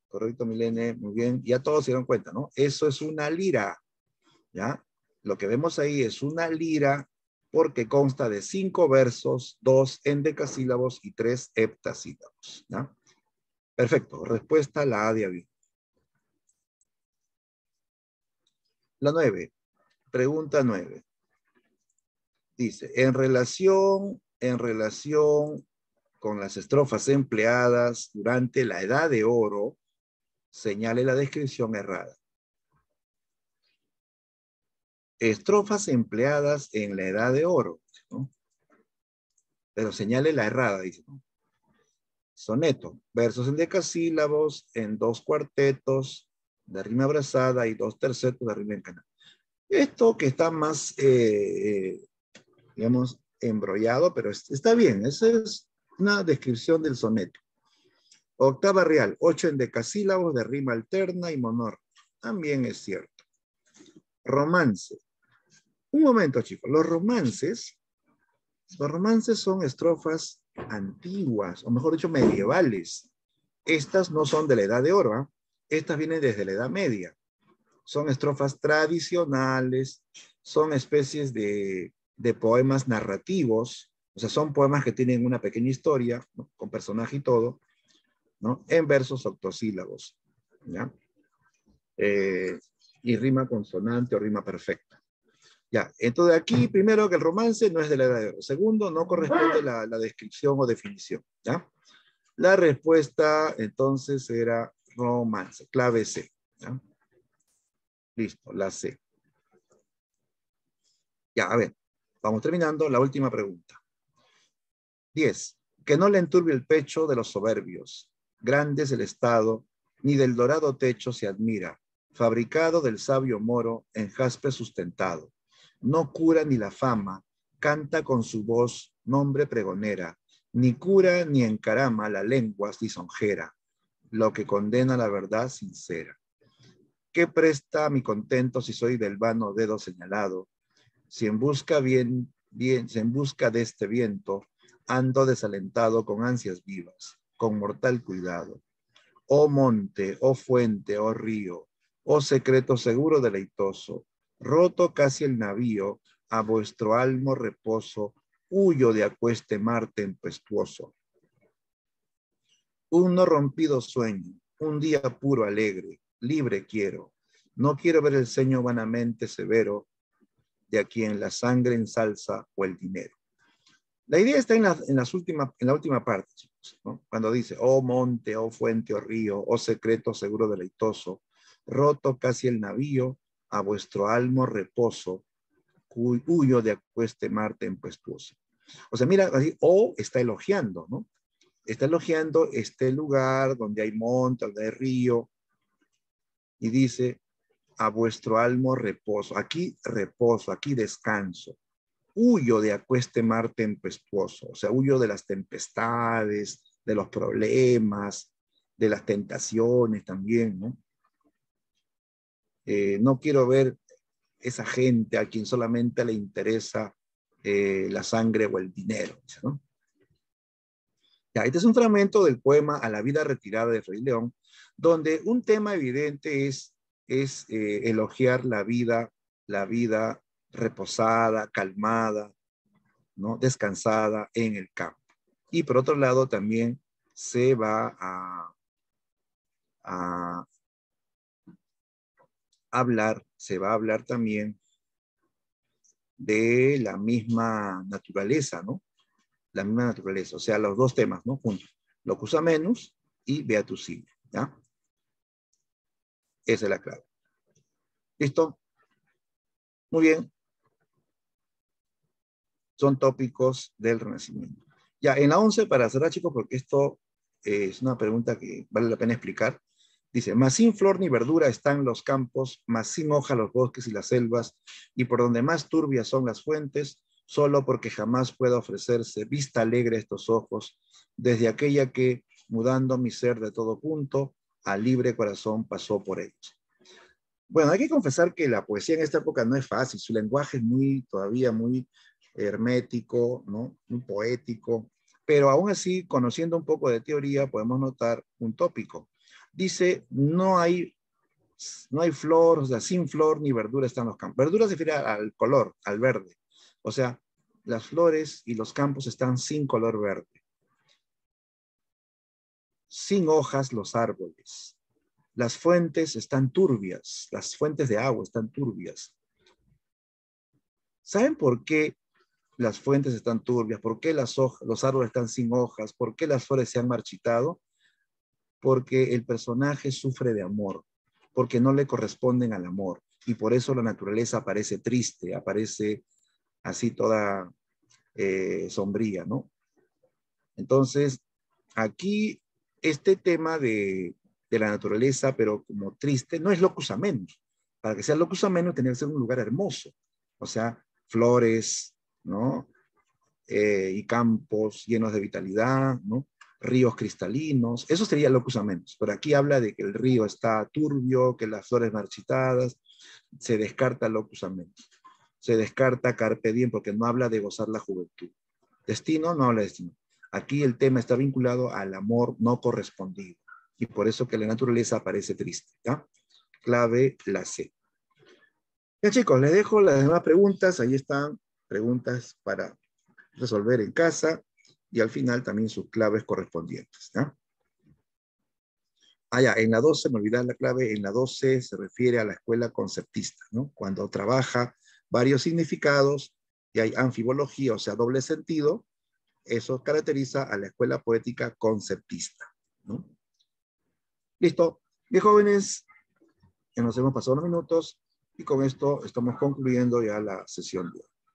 Correcto, Milene, muy bien. Ya todos se dieron cuenta, ¿no? Eso es una lira, ¿ya? Lo que vemos ahí es una lira porque consta de 5 versos, 2 endecasílabos y 3 heptasílabos, ¿ya? Perfecto, respuesta la A de avión. La 9, pregunta 9. Dice, en relación con las estrofas empleadas durante la Edad de Oro, señale la descripción errada. Estrofas empleadas en la Edad de Oro, ¿no? Pero señale la errada, dice, ¿no? Soneto, versos en decasílabos, en 2 cuartetos de rima abrazada y 2 tercetos de rima en canal. Esto que está más, digamos, embrollado, pero está bien. Esa es una descripción del soneto. Octava real, 8 endecasílabos de rima alterna y monor. También es cierto. Romance. Un momento, chicos. Los romances son estrofas antiguas, o mejor dicho, medievales. Estas no son de la Edad de Oro, ¿eh? Estas vienen desde la Edad Media. Son estrofas tradicionales, son especies de poemas narrativos, o sea, son poemas que tienen una pequeña historia, ¿no? Con personaje y todo, ¿no? En versos octosílabos, ¿ya? Y rima consonante o rima perfecta. Ya, entonces aquí, primero, que el romance no es de la Edad de Oro. Segundo, no corresponde la descripción o definición, ¿ya? La respuesta, entonces, era romance, clave C, ¿ya? Listo, la C. Ya, a ver, vamos terminando. La última pregunta. 10. Que no le enturbie el pecho de los soberbios. Grande es el estado, ni del dorado techo se admira, fabricado del sabio moro en jaspe sustentado. No cura ni la fama, canta con su voz nombre pregonera, ni cura ni encarama la lengua lisonjera, lo que condena la verdad sincera. ¿Qué presta mi contento si soy del vano dedo señalado? Si en busca si en busca de este viento, ando desalentado con ansias vivas, con mortal cuidado. Oh monte, oh fuente, oh río, oh secreto seguro deleitoso, roto casi el navío, a vuestro almo reposo, huyo de acueste mar tempestuoso. Un no rompido sueño, un día puro alegre, libre quiero. No quiero ver el ceño vanamente severo de a quien la sangre ensalza o el dinero. La idea está en la última parte, chicos, ¿no? Cuando dice, oh monte, oh fuente, oh río, oh secreto seguro deleitoso, roto casi el navío, a vuestro almo reposo, huyo de acueste mar tempestuoso. O sea, mira, así, oh está elogiando, ¿no? Está elogiando este lugar donde hay monte, donde hay río, y dice, a vuestro almo reposo. Aquí reposo, aquí descanso. Huyo de acueste mar tempestuoso, o sea, huyo de las tempestades, de los problemas, de las tentaciones también, ¿no? No quiero ver esa gente a quien solamente le interesa la sangre o el dinero, ¿no? Ya, este es un fragmento del poema A la vida retirada de Rey León, donde un tema evidente es elogiar la vida reposada, calmada, ¿no? Descansada en el campo. Y por otro lado también se va a hablar también de la misma naturaleza, ¿no? La misma naturaleza, o sea, los dos temas, ¿no? Juntos. Locus amenus y ve a tu cine, ¿ya? Esa es la clave. ¿Listo? Muy bien. Son tópicos del Renacimiento. Ya, en la 11, para cerrar, chicos, porque esto es una pregunta que vale la pena explicar. Dice, más sin flor ni verdura están los campos, más sin hoja los bosques y las selvas, y por donde más turbias son las fuentes, solo porque jamás pueda ofrecerse vista alegre a estos ojos, desde aquella que, mudando mi ser de todo punto, al libre corazón pasó por ellos. Bueno, hay que confesar que la poesía en esta época no es fácil, su lenguaje es todavía muy hermético, ¿no? Muy poético, pero aún así, conociendo un poco de teoría, podemos notar un tópico. Dice, no hay flor, o sea, sin flor ni verdura están los campos. Verdura se refiere al color, al verde. O sea, las flores y los campos están sin color verde. Sin hojas los árboles. Las fuentes están turbias, las fuentes de agua están turbias. ¿Saben por qué las fuentes están turbias? ¿Por qué los árboles están sin hojas? ¿Por qué las flores se han marchitado? Porque el personaje sufre de amor, porque no le corresponden al amor, y por eso la naturaleza aparece triste, aparece así toda sombría, ¿no? Entonces, aquí este tema de la naturaleza, pero como triste, no es locus amenus. Para que sea locus amenus, tenía que ser un lugar hermoso, o sea, flores, ¿no? Y campos llenos de vitalidad, ¿no? Ríos cristalinos, eso sería locus amenus. Pero aquí habla de que el río está turbio, que las flores marchitadas, se descarta locus amenus. Se descarta carpe diem porque no habla de gozar la juventud. Destino no habla de destino. Aquí el tema está vinculado al amor no correspondido. Y por eso que la naturaleza aparece triste, ¿ya? Clave la C. Ya chicos, les dejo las demás preguntas. Ahí están preguntas para resolver en casa y al final también sus claves correspondientes, ¿ya? Ya, en la 12, me olvidé la clave, en la 12 se refiere a la escuela conceptista, ¿no? Cuando trabaja varios significados y hay anfibología, o sea, doble sentido, eso caracteriza a la escuela poética conceptista, ¿no? Listo. Bien, jóvenes, ya nos hemos pasado unos minutos y con esto estamos concluyendo ya la sesión de hoy.